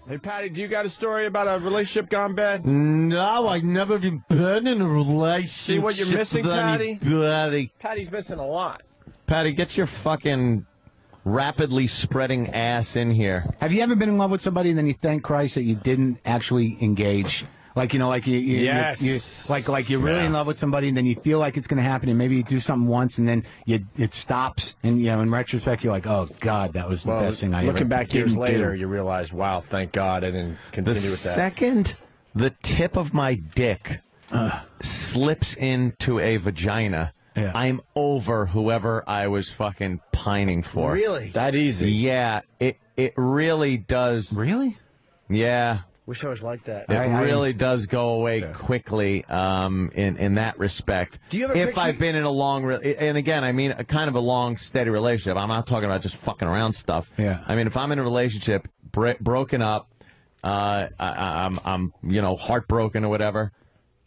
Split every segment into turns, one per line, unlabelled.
Hey, Patti, do you got a story about a relationship gone bad?
No, I've never been in a relationship.
See what you're missing,
with
Patti?
anybody.
Patti's missing a lot.
Patti, get your fucking rapidly spreading ass in here.
Have you ever been in love with somebody and then you thank Christ that you didn't actually engage? Like, you know, like
Yes.
like you're really in love with somebody and then you feel like it's going to happen and maybe you do something once and then it stops and, you know, in retrospect you're like, oh God, that was the best thing I ever
Looking back years
didn't
later,
do.
you realize, wow, thank God I didn't continue with that.
The second the tip of my dick slips into a vagina, I'm over whoever I was fucking pining for.
Really? That easy?
Yeah, it really does.
Really?
Yeah.
Wish I was like that.
It really does go away quickly in that respect.
Do you have a
if
picture?
I've been in a long, and again, I mean, a kind of a long, steady relationship. I'm not talking about just fucking around stuff.
Yeah.
I mean, if I'm in a relationship, broken up, I'm you know, heartbroken or whatever,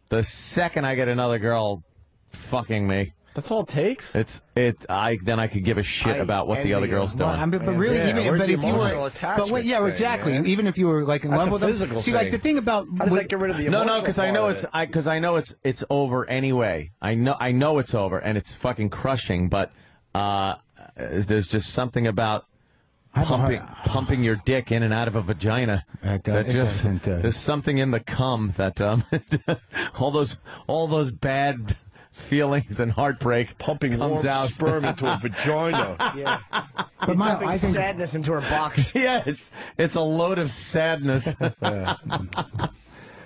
the second I get another girl fucking me,
That's all it takes?
then I could give a shit about what the other girl's doing.
Well, but really,
where's the
if you
emotional
were,
attachment
but yeah,
thing,
exactly.
man?
Even if you were like in
That's
love
a
with them,
physical
see, like
thing.
the thing about
How does that get rid of the emotional
No, because I know
part of it?
it's over anyway. I know it's over and it's fucking crushing. But there's just something about pumping your dick in and out of a vagina. There's something in the cum that all those bad feelings and heartbreak
Pumping
comes
warm
out.
sperm into a vagina.
Yeah.
But I think
sadness into her box.
Yes, it's a load of sadness.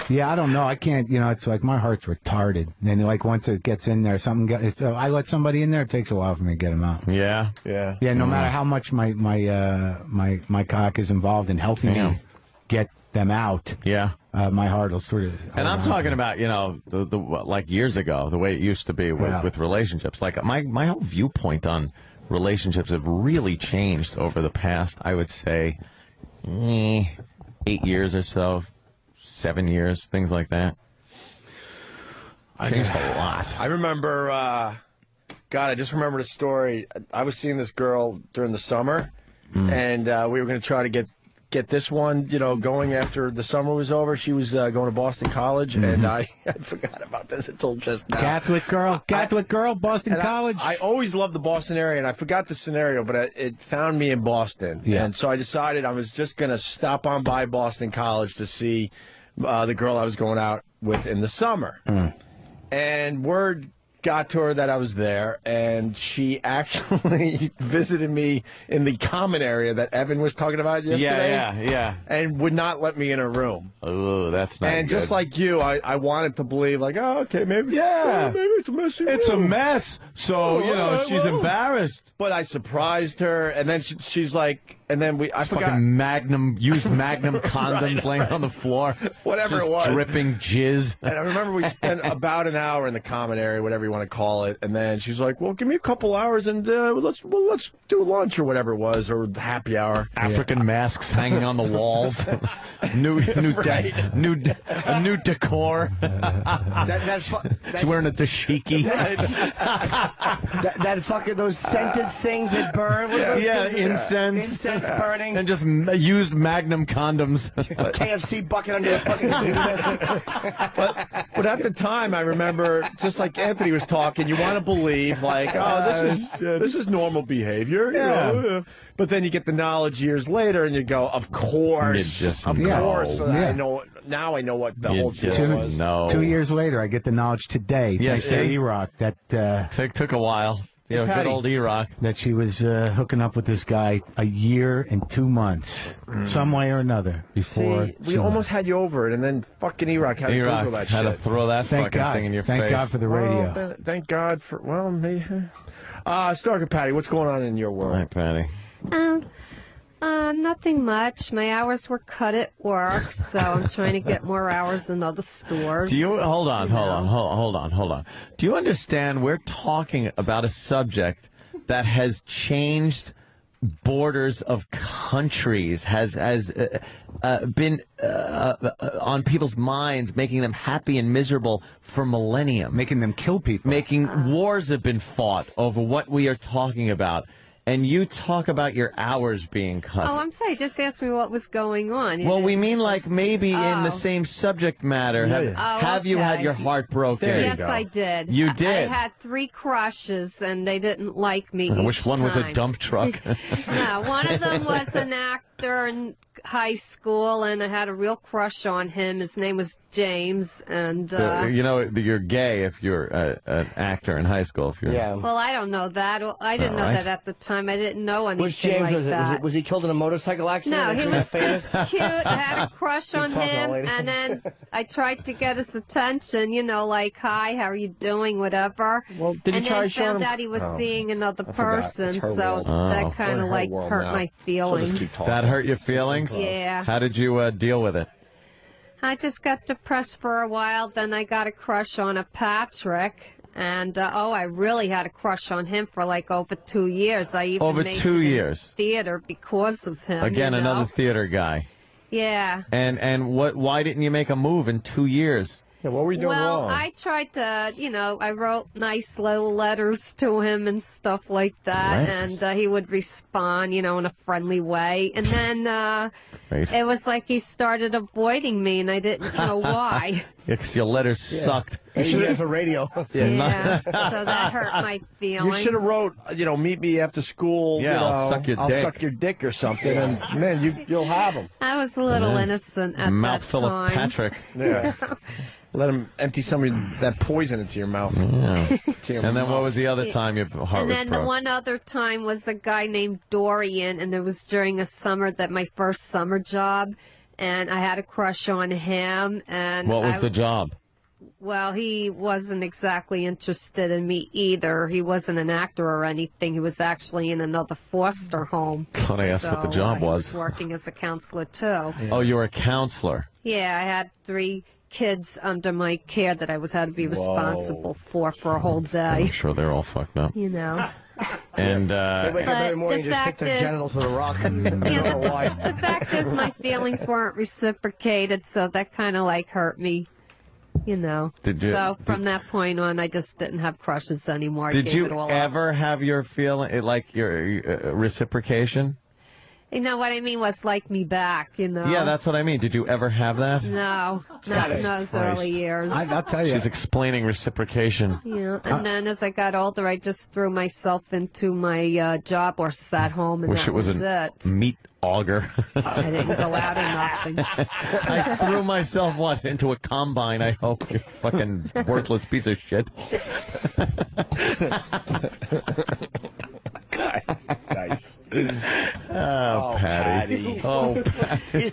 Yeah, I don't know. I can't. You know, it's like my heart's retarded. And like once it gets in there, if I let somebody in there, it takes a while for me to get them out.
Yeah.
Yeah.
Yeah, no matter how much my cock is involved in helping me get them out.
Yeah.
My heart will sort of.
And I'm talking about, you know, the like years ago, the way it used to be with relationships. Like my whole viewpoint on relationships have really changed over the past, I would say, 8 years or so, 7 years, things like that. Changed a lot.
I remember, God, I just remembered a story. I was seeing this girl during the summer, and we were going to try to get this one, you know, going after the summer was over. She was going to Boston College, and I forgot about this until just now.
Catholic girl, Boston College.
I always loved the Boston area, and I forgot the scenario, but it found me in Boston.
Yeah.
And so I decided I was just going to stop on by Boston College to see the girl I was going out with in the summer. And word got to her that I was there, and she actually visited me in the common area that Evan was talking about yesterday.
Yeah.
And would not let me in her room.
Oh, that's not
And
good.
just like you, I wanted to believe, like, oh, okay, maybe, maybe it's a messy
It's a
room.
mess. So, you know, she's embarrassed.
But I surprised her, and then she's like, and then I forgot.
Fucking used Magnum condoms laying on the floor.
Whatever
just
it was.
dripping jizz.
And I remember we spent about an hour in the common area, whatever you want to call it. And then she's like, "Well, give me a couple hours, and let's do lunch or whatever it was, or happy hour."
African masks hanging on the walls. new decor. She's wearing a dashiki.
that fucking those scented things that burn. What are those things? Incense burning.
And just used Magnum condoms.
KFC bucket under the fucking.
But at the time, I remember, just like Anthony was talking, you want to believe, like, oh, this is normal behavior. You know? But then you get the knowledge years later, and you go, of course, of course. I know now. I know what the whole deal was.
No.
2 years later, I get the knowledge today.
Yes,
thanks to E-Rock that
took a while. You know, good old E-Rock.
That she was hooking up with this guy a year and 2 months, some way or another. Before
we almost had you over it, and then fucking E-Rock had to Google that
had
shit.
to throw that fucking thing in your face.
Thank God for the radio.
Well, thank God for maybe. Stalker Patti, what's going on in your world?
Hi, Patti.
Nothing much. My hours were cut at work, so I'm trying to get more hours in other stores.
Do you hold on? Do you understand we're talking about a subject that has changed borders of countries, has been on people's minds, making them happy and miserable for millennium,
making them kill people,
making wars have been fought over what we are talking about. and you talk about your hours being cut.
Oh, I'm sorry. Just ask me what was going on.
Well, we mean like maybe in the same subject matter. Have you had your heart broken?
Yes, I did.
You did?
I had 3 crushes, and they didn't like me
Which one was a dump truck?
No, one of them was an actor in high school, and I had a real crush on him. His name was James, and
you know you're gay if you're an actor in high school. If you're
well, I don't know that. I didn't know that at the time. I didn't know anything
Which James
like that.
Was he killed in a motorcycle accident?
No, he was just cute. I had a crush on him, and then I tried to get his attention, you know, like, hi, how are you doing, whatever.
Well, did
and
you try
then
showing
found
him?
out he was seeing another person, so
Oh.
that kind of, like, hurt my feelings.
That hurt your feelings?
Yeah.
How did you deal with it?
I just got depressed for a while, then I got a crush on a Patrick. And, I really had a crush on him for, like, over 2 years. I even
Over
made
2
it in
years?
theater because of him.
Again,
you know?
another theater guy.
Yeah.
And why didn't you make a move in 2 years?
Yeah, what were you doing wrong?
Well, I tried to, I wrote nice little letters to him and stuff like that, and he would respond, in a friendly way. And then it was like he started avoiding me, and I didn't know why.
Because your letters sucked.
You should have a radio.
Yeah, so that hurt my feelings.
You should have wrote, meet me after school.
Yeah, I'll suck your dick.
I'll suck your dick or something, and man, you'll have him.
I was a little innocent at
Mouthful
that time.
of Patrick.
Yeah. Let him empty some of that poison into your mouth.
Yeah. And then what was the other time your heart
And then
was
the
broke?
one other time was a guy named Dorian, and it was during a summer my first summer job, and I had a crush on him. And
What was the job?
Well, he wasn't exactly interested in me either. He wasn't an actor or anything. He was actually in another foster home.
Thought I asked what the job
He
was.
was working as a counselor too.
Oh, you were a counselor.
Yeah, I had 3 kids under my care that I had to be responsible for a whole day.
I'm sure they're all fucked up.
You know.
And
They wake up every morning and just hit their genitals with a rock.
The fact is my feelings weren't reciprocated, so that kind of like hurt me. So from that point on, I just didn't have crushes anymore.
Did you
it all
ever
up.
have your feeling, like your reciprocation?
You know what I mean? Was like me back,
Yeah, that's what I mean. Did you ever have that?
No, not in those early years.
I'll tell you.
She's explaining reciprocation.
Yeah, and then as I got older, I just threw myself into my job or sat home, and
Wish
that
it was
it.
a meat auger.
I didn't go out or nothing.
I threw myself, into a combine, I hope. You fucking worthless piece of shit.
Nice.
Oh, Patti. Oh, Patti.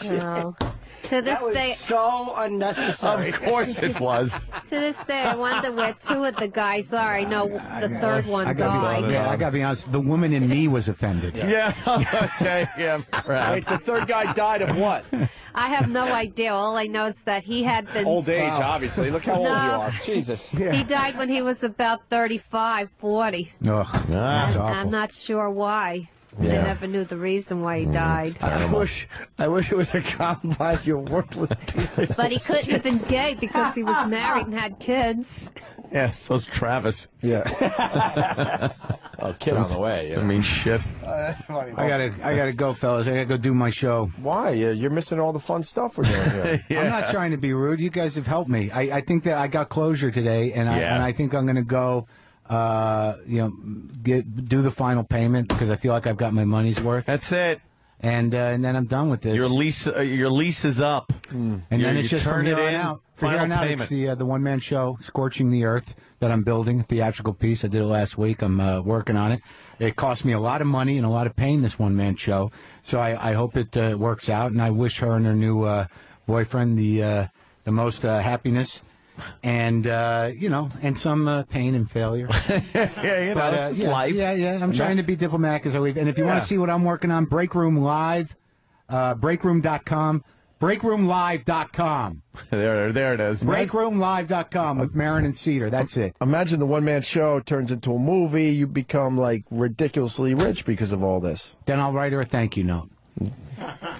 Well, to this day,
So unnecessary.
Of course it was.
to this day, I wonder where 2 of the guys are. I know the third one
I
died.
gotta be honest. The woman in me was offended.
Yeah, okay, yeah, perhaps.
Wait, the third guy died of what?
I have no idea. All I know is that he had been.
Old age, obviously. Look how old you
No.
are. Jesus.
He died when he was about 35, 40.
Ugh, that's awful.
I'm not sure why.
Yeah.
I never knew the reason why he died.
I wish it was a combine. You worthless piece of
But he couldn't have been gay because he was married and had kids.
Yeah, so's Travis.
Yeah. Oh, kid on the way.
I mean, shit.
I gotta go, fellas. I gotta go do my show.
Why? You're missing all the fun stuff we're doing here.
I'm not trying to be rude. You guys have helped me. I think that I got closure today, and I think I'm gonna go. Do the final payment because I feel like I've got my money's worth.
That's it.
And then I'm done with this.
Your lease is up.
And then it's just from
turn
here
it
on
in.
out. From here
Final
on out,
payment.
it's the one-man show, Scorching the Earth, that I'm building, a theatrical piece. I did it last week. I'm working on it. It cost me a lot of money and a lot of pain, this one-man show. So I hope it works out, and I wish her and her new boyfriend the most happiness. And and some pain and failure.
Yeah, it's life.
Yeah. I'm trying to be diplomatic as I leave. And if you want to see what I'm working on, Break Room Live, breakroom.com, breakroomlive.com.
There it is.
Breakroomlive.com with Marin and Cedar. That's it.
Imagine the one-man show turns into a movie. You become, like, ridiculously rich because of all this.
Then I'll write her a thank you note.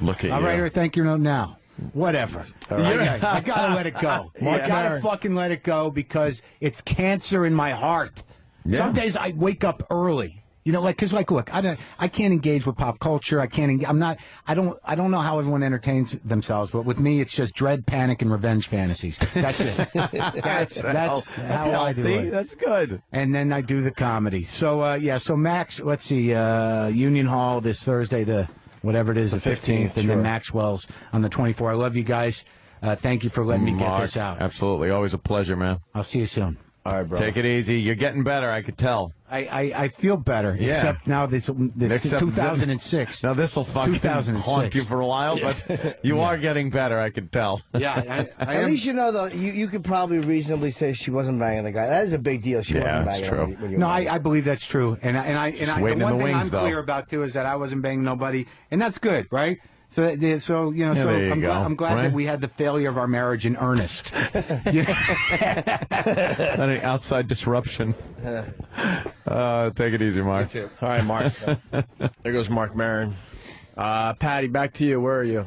Look at
I'll
you.
write her a thank you note now. Whatever. I gotta let it go. I gotta fucking let it go because it's cancer in my heart.
Yeah.
Some days I wake up early You know, because look, I can't engage with pop culture. I don't know how everyone entertains themselves, but with me, it's just dread, panic, and revenge fantasies. That's it. that's how I do it.
That's good.
And then I do the comedy. So so Max, let's see, Union Hall this Thursday, the 15th, and then Maxwell's on the 24th. I love you guys. Thank you for letting me get this out.
Absolutely, always a pleasure, man.
I'll see you soon.
All right, bro.
Take it easy. You're getting better, I could tell.
I feel better, except now this 2006.
Now this will fucking haunt you for a while, but you are getting better, I could tell.
Yeah, at least you know, though, you could probably reasonably say she wasn't banging the guy. That is a big deal. She wasn't banging
true.
When you
No, I believe that's true. And the one thing I'm
though.
clear about, too, is that I wasn't banging nobody, and that's good, right? So I'm glad that we had the failure of our marriage in earnest.
Not any outside disruption. Take it easy, Mark.
All right, Mark. There goes Mark Maron. Patti, back to you. Where are you?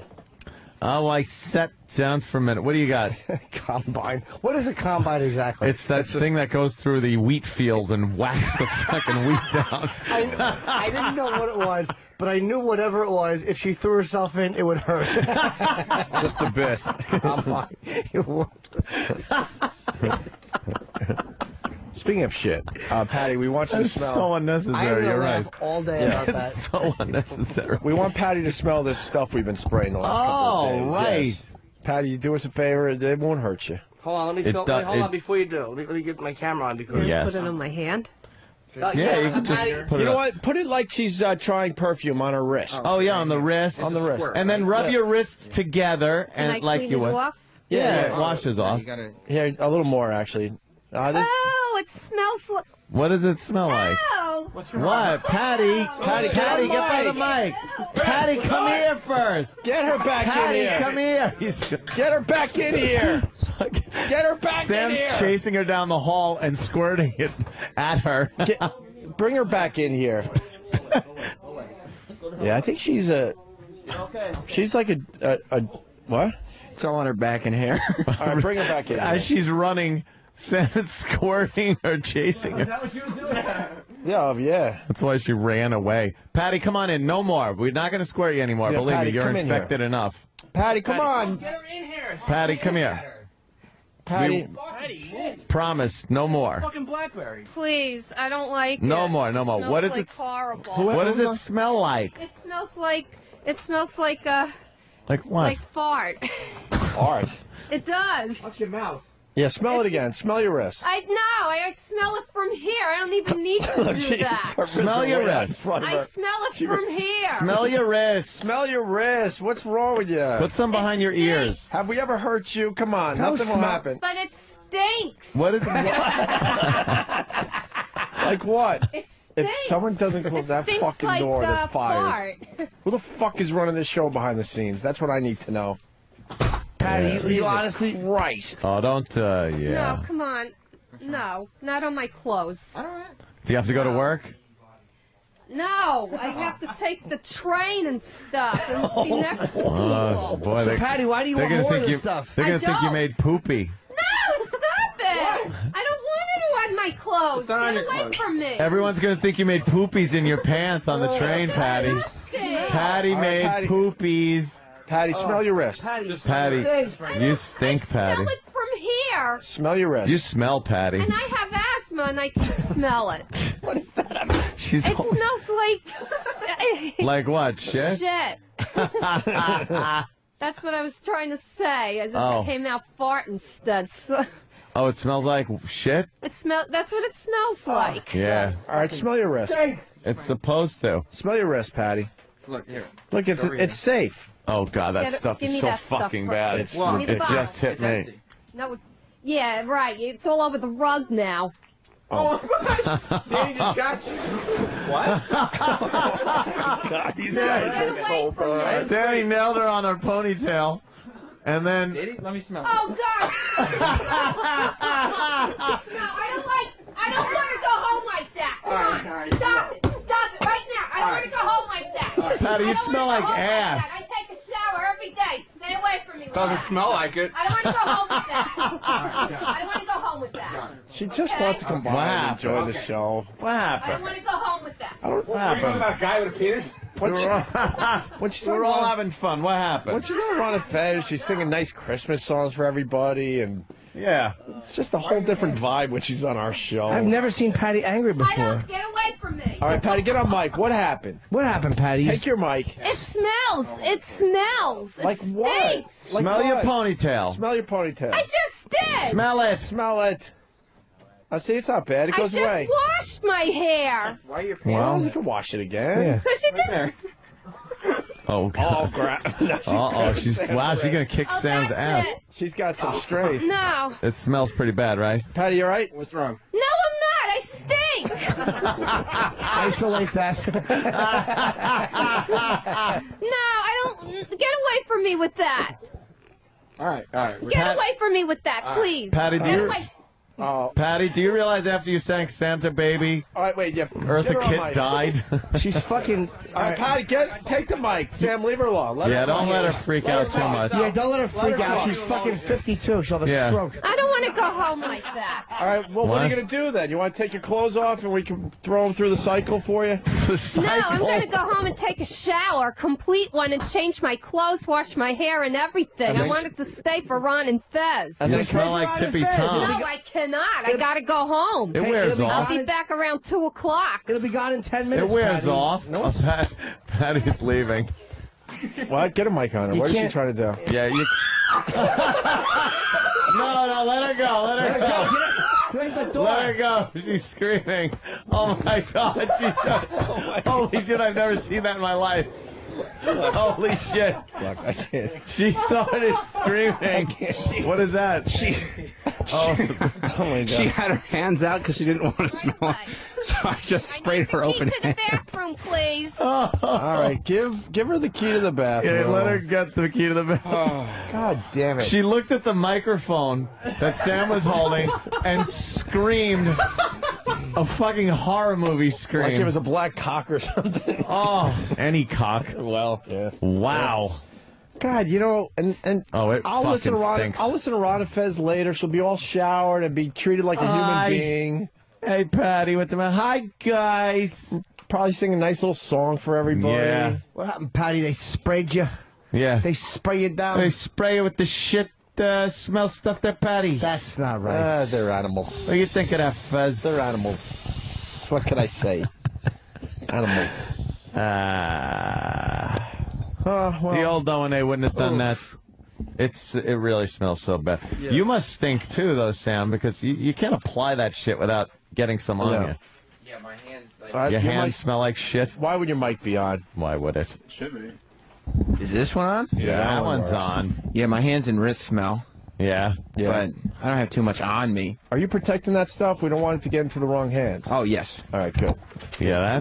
Oh, I sat down for a minute. What do you got?
Combine. What is a combine exactly?
It's that thing that goes through the wheat fields and whacks the fucking wheat down.
I didn't know what it was, but I knew whatever it was, if she threw herself in, it would hurt.
Just a bit.
Combine.
Speaking of shit, Patti, we want you to smell.
So unnecessary. You're right.
All day about that.
It's so unnecessary.
We want Patti to smell this stuff we've been spraying the last couple of days.
Right.
Yes. Patti, you do us a favor. It won't hurt you.
Hold on, let me hold on before you do. Let me get my camera on because
Put it on my hand.
Yeah, you can just put it
You know
up.
what? Put it like she's trying perfume on her wrist.
Oh, yeah, on the wrist.
On the wrist.
And then rub your wrists together
And I
like
clean
you
it
would.
off?
Yeah, it washes off.
Here, a little more, actually.
Oh, it smells like...
What does it smell like?
Oh.
What? Patty, get by the mic. Patty, come here first.
Get her back
Patty,
in here.
come here.
Get her back in here. Get her back in here.
Sam's chasing her down the hall and squirting it at her.
Bring her back in here. Yeah, I think she's like a what?
It's all on her back and hair.
All right, bring her back in here.
As she's running, Sam's squirting her, chasing her.
Is that what you were doing?
Yeah.
That's why she ran away. Patty, come on in. No more. We're not going to squirt you anymore.
Yeah,
Believe
Patty,
me, you're
come in
infected
here.
enough.
Patty, come on.
Get her in here.
Patty, come here.
Patty.
Promise, no more.
Fucking blackberry.
Please, I don't like it.
No more.
Smells
What is
like
it?
horrible.
What does it smell like?
It smells like
Like what?
like fart.
Art.
It does.
Watch your mouth.
Yeah, smell it again. Smell your wrist.
I smell it from here. I don't even need to do that.
Smell your wrist.
I smell it from here.
Smell your wrist.
Smell your wrist. What's wrong with you?
Put some behind your ears.
Have we ever hurt you? Come on, nothing will happen.
But it stinks.
What is it?
Like what?
It
If
stinks.
someone doesn't close that
stinks
fucking
like,
door, they're fired.
fart.
Who the fuck is running this show behind the scenes? That's what I need to know.
Patty, you honestly.
Christ.
Oh, don't, yeah.
No, come on. No, not on my clothes.
Do you have to go to work?
No, I have to take the train and stuff and be next to people.
Oh, boy.
So, Patty, why do you
they're
want
gonna
more
think
of
you,
this stuff?
They're going
I
to think you
don't.
made poopy.
No, stop it! I don't want it on my clothes.
It's not on
Get
your
away
clothes.
from me.
Everyone's going to think you made poopies in your pants on the train, Patty.
Disgusting.
Patty
All right,
made
Patty.
poopies.
Patty, smell your wrist.
Patty, you
I
stink, Patty.
smell it from here.
Smell your wrist.
You smell, Patty.
And I have asthma and I can smell it.
She's
It
always-
smells like
like what? Shit?
shit. That's what I was trying to say. I just
Oh.
came out fart instead. So
Oh, it smells like shit?
that's what it smells like.
Yeah.
All right, smell your wrist.
It's supposed to.
Smell your wrist, Patty.
Look here.
Look, it's safe.
Oh, God, that
Get it-
stuff
give
is
me
so
that stuff
fucking
first.
bad.
It's-
Give me the
It
bottle.
just hit me.
No, yeah, right. It's all over the rug now.
Danny just got you.
God, these
Get away from me.
Danny nailed her on her ponytail. And then
Danny, let me smell.
Oh God! No, I don't want to go home like that. Come on,
Alright,
stop it right now. I don't want to go home like that.
Patty, you
I don't
smell
wanna
like
go home
ass.
that. I take a shower every day. Stay away from me. with
Doesn't
that.
smell like it.
I don't want to go home with that. I don't want to go home with that.
She just
Okay.
wants to come by and
Wow.
enjoy the show.
what
I don't
happened?
want to go home with that.
I don't know.
What happened?
about a guy with a penis?
We're all having fun. What happened?
When she's on Ron and Fez, she's singing nice Christmas songs for everybody, and
Yeah.
it's just a whole different vibe when she's on our show.
I've never seen Patty angry
I
before.
don't get away from me.
All right, Patty, get on mic. What happened?
What happened, Patty?
Take your mic.
It smells. It smells.
Like
it
what?
stinks.
Like
Smell your
what?
ponytail.
Smell your ponytail.
I just did.
Smell it.
Smell it. I see it's not bad. It
I
goes
just
away.
washed my hair.
Why are your pants?
Well, you can wash it again.
Because you just.
Oh,
Oh,
God.
crap. No, she's
Uh-oh.
grabbing
She's
Sam's
wow. She's
wrist.
gonna kick
Oh,
Sam's
that's
ass.
it.
She's got some strength.
No.
It smells pretty bad, right?
Patty, you all right?
What's wrong?
No, I'm not. I stink.
Isolate that.
No, I don't. Get away from me with that.
All right.
Get away from me with that, please.
Patty, do
Get
you-
away.
Oh,
Patty, do you realize after you sang Santa Baby,
all right, wait, yeah.
Eartha
Get her on
Kitt
mic.
died?
She's fucking.
All right, Patty, take the mic. Sam, leave her alone. Let
Yeah,
her
don't
talk.
let her freak out too
talk.
much.
Stop.
Yeah, don't let her freak
her
out.
talk.
She's fucking 52. She'll have a
Yeah.
stroke.
I don't want to go home like that.
All right, well, what are you
What?
going to do then? You want to take your clothes off and we can throw them through the cycle for you?
No, I'm going to go home and take a shower, complete one, and change my clothes, wash my hair, and everything. I want it to stay for Ron and Fez.
And
You
then
smell
come
like
on
Tippy
and Fez.
Tom.
No, I cannot. I got to go home.
It wears
it'll be
I'll
off.
be back around 2 o'clock.
It'll be gone in 10 minutes.
It wears
Patty.
off.
No,
Oh, Patty's leaving.
What? Get a mic on her.
You
What is she
can't-
trying to do?
Yeah, you. No, let her go. Let her go.
Close the door.
Let her go. She's screaming. Oh my God. Holy shit, I've never seen that in my life. Holy shit.
Look, I can't.
She started screaming. What is that?
Oh my
She
God.
had her hands out because she didn't want to smell it. So I just
I
sprayed
need
her
the key
open
to the
hand.
bathroom, please.
All right, give her the key to the bathroom.
Yeah, let her get the key to the bathroom.
God damn it.
She looked at the microphone that Sam was holding and screamed a fucking horror movie scream.
Like it was a black cock or something.
Oh, any cock.
Well, yeah.
Wow.
God, you know, and
Oh, it
I'll listen to
fucking
Ron.
stinks.
I'll listen to Ron and Fez later. She'll be all showered and be treated like a
Hi.
human being.
Hey, Patty, what's the matter? Hi, guys.
Probably sing a nice little song for everybody.
Yeah.
What happened, Patty? They sprayed you.
Yeah.
They spray you down.
They spray you with the shit smell stuff there, Patty.
That's not right.
They're animals.
What do you think of that, Fez?
They're animals. What can I say? Animals. Oh, well.
The old O&A wouldn't have done that. It really smells so bad. You must stink too, though, Sam, because you can't apply that shit without getting some on
No.
you.
Yeah, my hands. Like,
Your
Your hands
mic-
smell like shit.
Why would your mic be on?
Why would it?
should be.
Is this one on?
Yeah, that
one
one's
works.
on.
Yeah, my hands and wrists smell,
Yeah.
Yeah.
but I don't have too much on me.
Are you protecting that stuff? We don't want it to get into the wrong hands.
Oh, yes.
All right, good.
Yeah,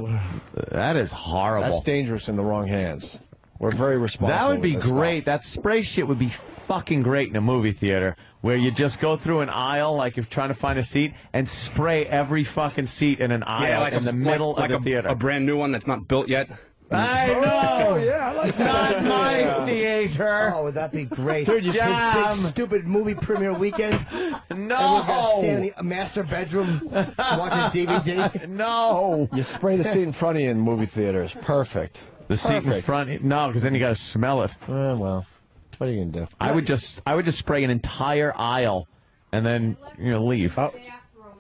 that is horrible.
That's dangerous in the wrong hands. We're very responsible.
That would be
with this
great.
stuff.
That spray shit would be fucking great in a movie theater where you just go through an aisle like you're trying to find a seat and spray every fucking seat in an aisle in the middle of the theater.
a brand new one that's not built yet.
I know.
Yeah, I like
Not
that.
my
Yeah.
theater.
Oh, would that be great?
Dude, you
This
Jam.
big, stupid movie premiere weekend. Everyone's got to stay in
No.
the master bedroom watching DVD.
No.
You spray the seat in front of you in movie theaters. Perfect.
The seat in
Perfect.
front. No, because then you got to smell it.
Well, what are you gonna do?
I would just spray an entire aisle and then leave.
Oh,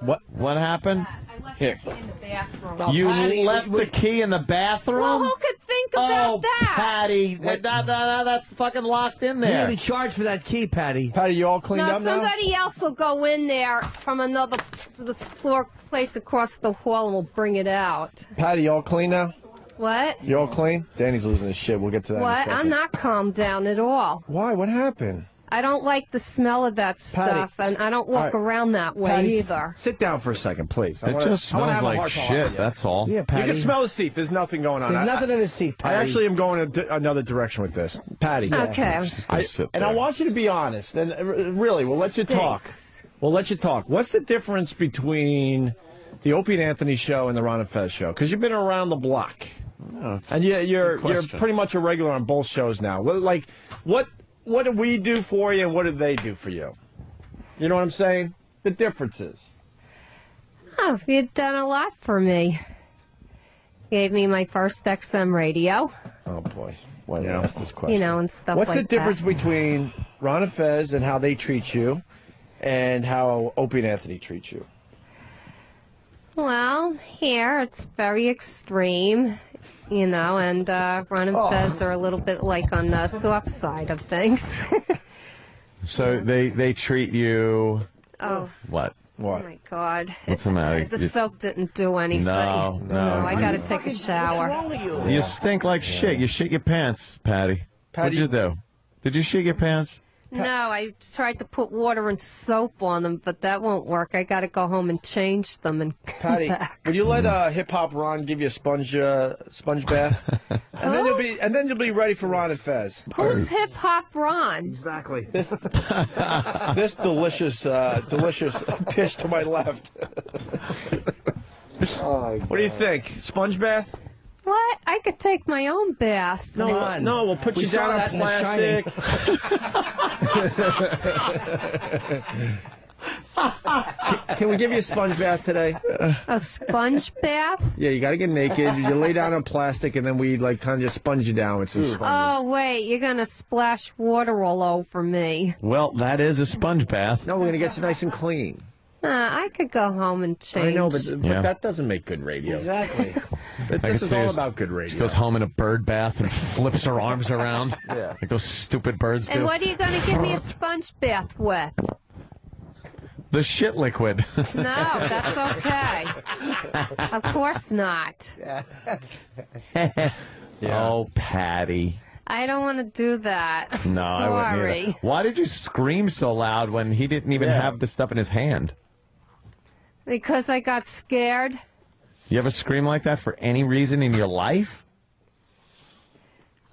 What happened?
I left the key in the bathroom.
You
Patty,
left the key in the bathroom?
Well, who could think about
Oh,
that?
Patty, that's fucking locked in
You're
there.
gonna be charged for that key, Patty.
Patty, you all cleaned
No,
up now?
somebody else will go in there from another the floor place across the hall and will bring it out.
Patty, you all clean now?
What?
You all clean? Danny's losing his shit. We'll get to that in a
What?
second.
I'm not calmed down at all.
Why? What happened?
I don't like the smell of that stuff, and I don't walk
all right.
around that way
Patty,
either.
Sit down for a second, please.
It just
I wanna
smells
have a
like
heart to heart
shit,
with you.
that's all.
Yeah,
You
Patty.
can smell the seat. There's nothing going on.
There's nothing in the seat, Patty.
I actually am going another direction with this. Patty.
Okay.
Just sit
And I
there.
want you to be honest. And really, we'll let you talk.
Stinks.
We'll let you talk. What's the difference between the Opie and Anthony show and the Ron and Fez show? Because you've been around the block. And you're
question.
pretty much a regular on both shows now. Like, what do we do for you and what do they do for you? You know what I'm saying? The differences.
Oh, you've done a lot for me. Gave me my first XM radio.
Oh, boy. Why did I ask this question?
You know, and stuff
What's
like
the difference
that.
between Ron and Fez and how they treat you and how Opie and Anthony treat you?
Well, here it's very extreme, you know, and Ron and Fez are a little bit like on the soft side of things.
So they treat you.
Oh.
What?
Oh my God!
What's the matter?
The soap didn't do anything.
No.
I gotta take a shower.
You stink like shit. You shit your pants, Patty. What'd you do? Did you shit your pants?
No, I tried to put water and soap on them, but that won't work. I gotta go home and change them and come
Patty,
back.
would you let Hip Hop Ron give you a sponge bath, and then you'll be ready for Ron and Fez.
Who's Hip Hop Ron?
Exactly. This delicious dish to my left. What do you think? Sponge bath?
What? I could take my own bath.
No, we'll put you down on plastic. Can we give you a sponge bath today?
A sponge bath?
Yeah, you got to get naked. You lay down on plastic, and then we like kind of just sponge you down with some sponge.
Oh, wait, you're gonna splash water all over me.
Well, that is a sponge bath.
No, we're gonna get you nice and clean.
I could go home and change.
I know, but that doesn't make good radio.
Exactly.
This is all about good radio.
She goes home in a bird bath and flips her arms around.
Yeah.
Like those stupid birds do.
And what are you gonna give me a sponge bath with?
The shit liquid.
No, that's okay. Of course not.
Oh, Patty.
I don't want to do that.
No, I wouldn't
Sorry.
either. Why did you scream so loud when he didn't even have the stuff in his hand?
Because I got scared.
You ever scream like that for any reason in your life?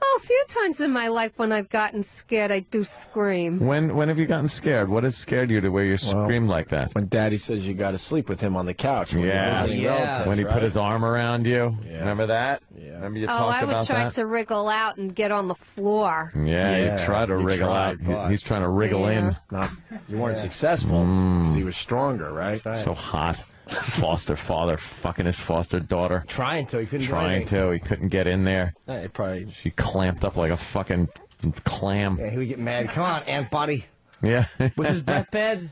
Oh, a few times in my life when I've gotten scared, I do scream.
When have you gotten scared? What has scared you to where you scream like that?
When Daddy says you got to sleep with him on the couch. When
Yeah.
you're visiting relatives,
When he put his arm around you.
Yeah.
Remember that?
Yeah.
Remember you
Oh,
talked
I would
about
try
that?
to wriggle out and get on the floor.
Yeah, he tried to
you
wriggle
tried,
out.
but-
He's trying to wriggle in.
You weren't successful because he was stronger, right?
So hot. Foster father fucking his foster daughter.
Trying to. He couldn't do
Trying
anything.
to. He couldn't get in there.
He probably.
She clamped up like a fucking clam.
Yeah, he would get mad. Come on, Aunt Buddy.
Yeah.
Was his breath bad?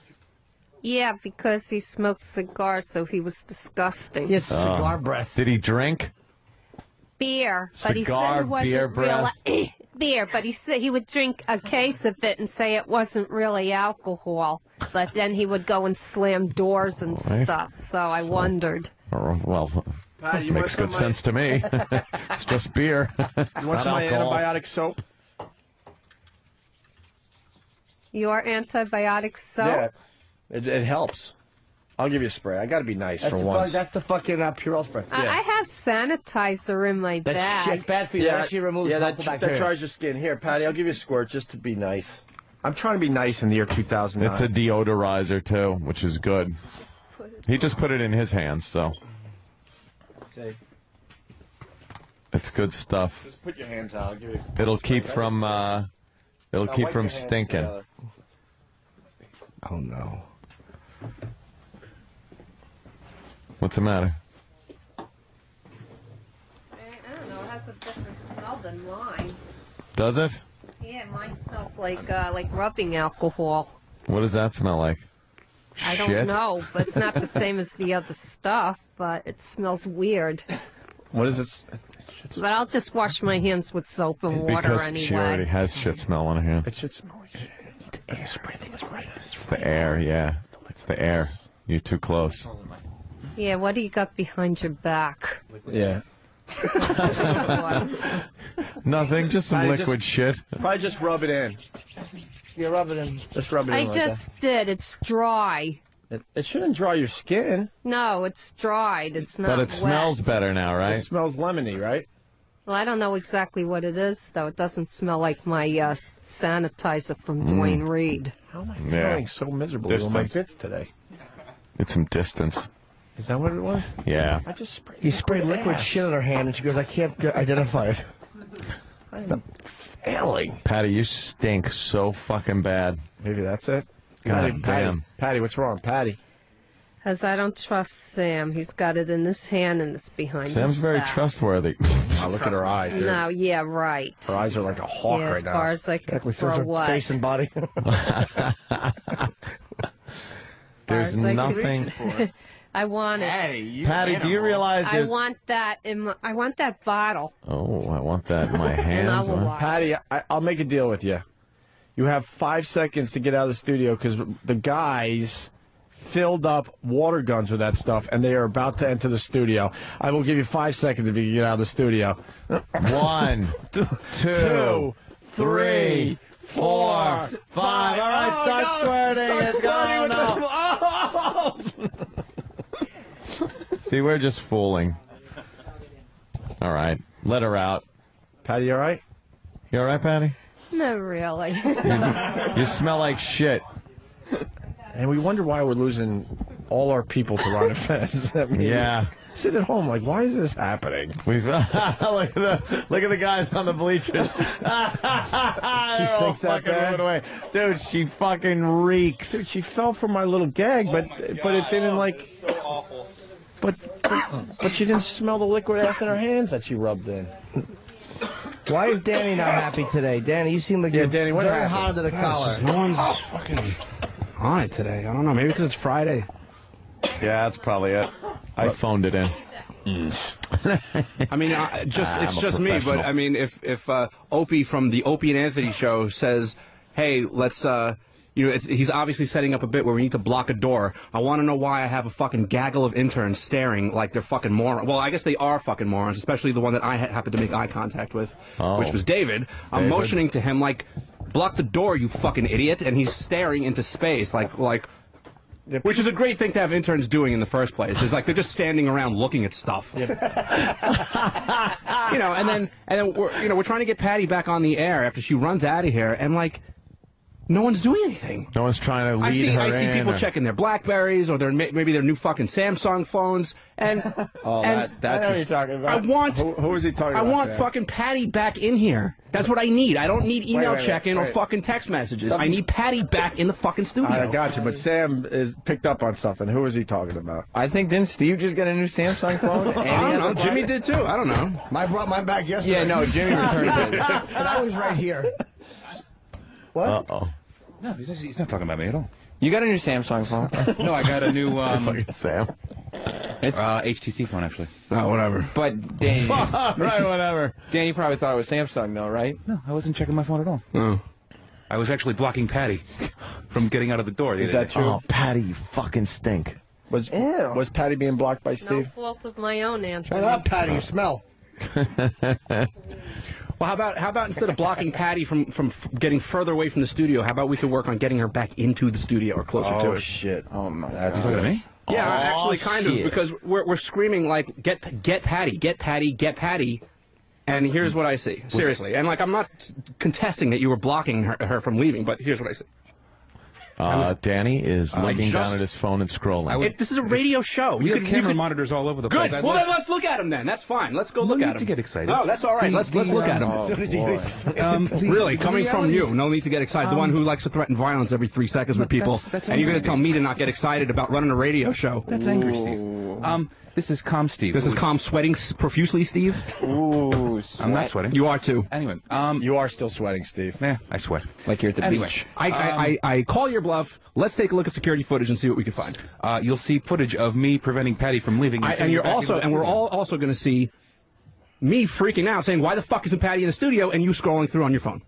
Yeah, because he smoked cigars, so he was disgusting.
He had cigar breath.
Did he drink?
Beer, but he
Cigar,
said it wasn't
beer breath?
real beer. But he said he would drink a case of it and say it wasn't really alcohol. But then he would go and slam doors and stuff. So I wondered.
Well,
Patty, you
makes
want
good
some
sense to me. It's just beer.
You want some antibiotic soap?
Your antibiotic soap?
Yeah, it helps. I'll give you a spray. I got to be nice for once.
That's the fucking Purell spray.
I have sanitizer in my bag.
That's bad for you. That actually removes
that
harmful bacteria.
tries your skin. Here, Patty, I'll give you a squirt just to be nice. I'm trying to be nice in the year 2009.
It's a deodorizer, too, which is good. He just put it in his hands, so. It's good stuff.
Just put your hands out. I'll give you.
It'll keep from,
Now wipe your hands
stinking.
together. Oh, no.
What's the matter?
I don't know. It has a different smell than mine.
Does it?
Yeah, mine smells like rubbing alcohol.
What does that smell like?
I
Shit?
don't know, but it's not the same as the other stuff, but it smells weird.
What is it?
But I'll just wash my hands with soap and water
Because
anyway.
she already has shit smell on her hands.
It should smell like shit.
It's the air, yeah. It's the air. You're too close.
Yeah, what do you got behind your back?
Yeah.
What?
Nothing, just some
Patty,
liquid shit.
Probably just rub it in.
You rub it in.
Just rub it
I
in.
just did. It's dry.
It shouldn't dry your skin.
No, it's dried. It's not
But it
wet.
smells better now,
It
right?
smells lemony, right?
Well, I don't know exactly what it is, though. It doesn't smell like my sanitizer from Dwayne Reed.
How am I
Yeah.
feeling so miserable with my
Distance.
bits today?
It's some distance.
Is that what it was?
Yeah.
I just sprayed.
He sprayed liquid shit on her hand, and she goes, I can't identify it.
I'm failing.
Patty, you stink so fucking bad.
Maybe that's it.
God damn.
Patty, what's wrong, Patty?
Because I don't trust Sam. He's got it in his hand and it's behind
Sam's
his
very
back.
trustworthy.
Oh, look at her eyes.
No, yeah, right.
Her eyes are like a hawk
Yeah,
right
as
now.
far as I can throw what?
Face and body.
There's
as I can-
nothing.
I want it.
Patty, do you realize
I
there's...
want that I want that bottle.
Oh, I want that in my
And I
hand.
will
What?
watch.
Patty, I'll make a deal with you. You have 5 seconds to get out of the studio because the guys filled up water guns with that stuff, and they are about to enter the studio. I will give you 5 seconds if you can get out of the studio.
1, 2, 3, 4, 5. All right, start squirting. Let's go. No. See, we're just fooling. All right, let her out.
Patty, you all right?
You all right, Patty?
No, really.
You smell like shit.
And we wonder why we're losing all our people to Ron and Fez. I mean,
Yeah.
sit at home like, why is this happening?
We've look at the guys on the bleachers. She
stinks that bad?
Away. Dude, she fucking reeks.
Dude, she fell for my little gag, but it didn't like.
So awful.
But she didn't smell the liquid ass in her hands that she rubbed in.
Why is Danny not happy today? Danny, you seem like you're
Danny, what
very
happened?
hot under the collar.
No one's fucking on it today. I don't know. Maybe because it's Friday.
Yeah, that's probably it. I phoned it in.
I mean, it's
I'm a
just me. But
professional.
I mean, if Opie from the Opie and Anthony show says, "Hey, let's," he's obviously setting up a bit where we need to block a door. I want to know why I have a fucking gaggle of interns staring like they're fucking morons. Well, I guess they are fucking morons, especially the one that I happened to make eye contact with, which was David. I'm
David.
motioning to him like, "Block the door, you fucking idiot!" And he's staring into space like. Which is a great thing to have interns doing in the first place. Is like they're just standing around looking at stuff. And then we're trying to get Patti back on the air after she runs out of here, and like no one's doing anything.
No one's trying to lead her
I see
in,
people
or-
checking their Blackberries or maybe their new fucking Samsung phones, and
That's
I know
what you're talking about.
I want
who is he talking
I
about?
want
Sam?
fucking Patti back in here. That's what I need. I don't need email
wait,
checking or
wait.
fucking text messages. I need Patti back in the fucking studio.
I got you, but Sam is picked up on something. Who is he talking about?
I think didn't Steve just get a new Samsung phone? And he
I
has
don't know.
a
Jimmy did too. I don't know.
I brought mine back yesterday.
Yeah, no, Jimmy returned his.
And I was right here. What?
Uh-oh.
No, he's not talking about me at all.
You got a new Samsung phone?
No, I got a new
Fucking Sam.
HTC phone, actually.
Oh, whatever.
But Danny,
Right, whatever.
Danny probably thought it was Samsung, though, right?
No, I wasn't checking my phone at all.
Oh.
I was actually blocking Patti from getting out of the door.
Is that true?
Oh, Patty, you fucking stink.
Was
Ew.
was Patty being blocked by
No
Steve?
fault of my own, Anthony.
Shut up, Patty. You smell.
Well, how about instead of blocking Patti from getting further away from the studio, how about we could work on getting her back into the studio or closer to
Oh
it?
shit!
Oh my
That's
You talking to me?
Yeah,
Oh,
actually, kind of,
shit.
because we're screaming like get Patti, get Patti, get Patti. And here's what I see, seriously. And like, I'm not contesting that you were blocking her from leaving, but here's what I see.
Danny is looking down
just-
at his phone and scrolling.
This is a radio show.
We have
could-
camera
could-
monitors all over the place.
Good. Well, then let's look at him. Then that's fine. Let's go look
need
at him.
to get excited.
No, that's all right. Let's look at him.
Oh, boy.
Really, coming from you, no need to get excited. The one who likes to threaten violence every 3 seconds with people,
that's
and you're going to
angry,
tell me to not get excited about running a radio show.
That's angry, Steve. This is calm, Steve.
This is calm sweating profusely, Steve.
Ooh,
I'm not sweating.
You are too.
Anyway,
You are still sweating, Steve.
I sweat.
like you're at the
Anyway,
beach.
I call your bluff. Let's take a look at security footage and see what we can find.
You'll see footage of me preventing Patti from leaving.
And you're also, and we're all also going to see me freaking out, saying, "Why the fuck isn't Patti in the studio?" And you scrolling through on your phone.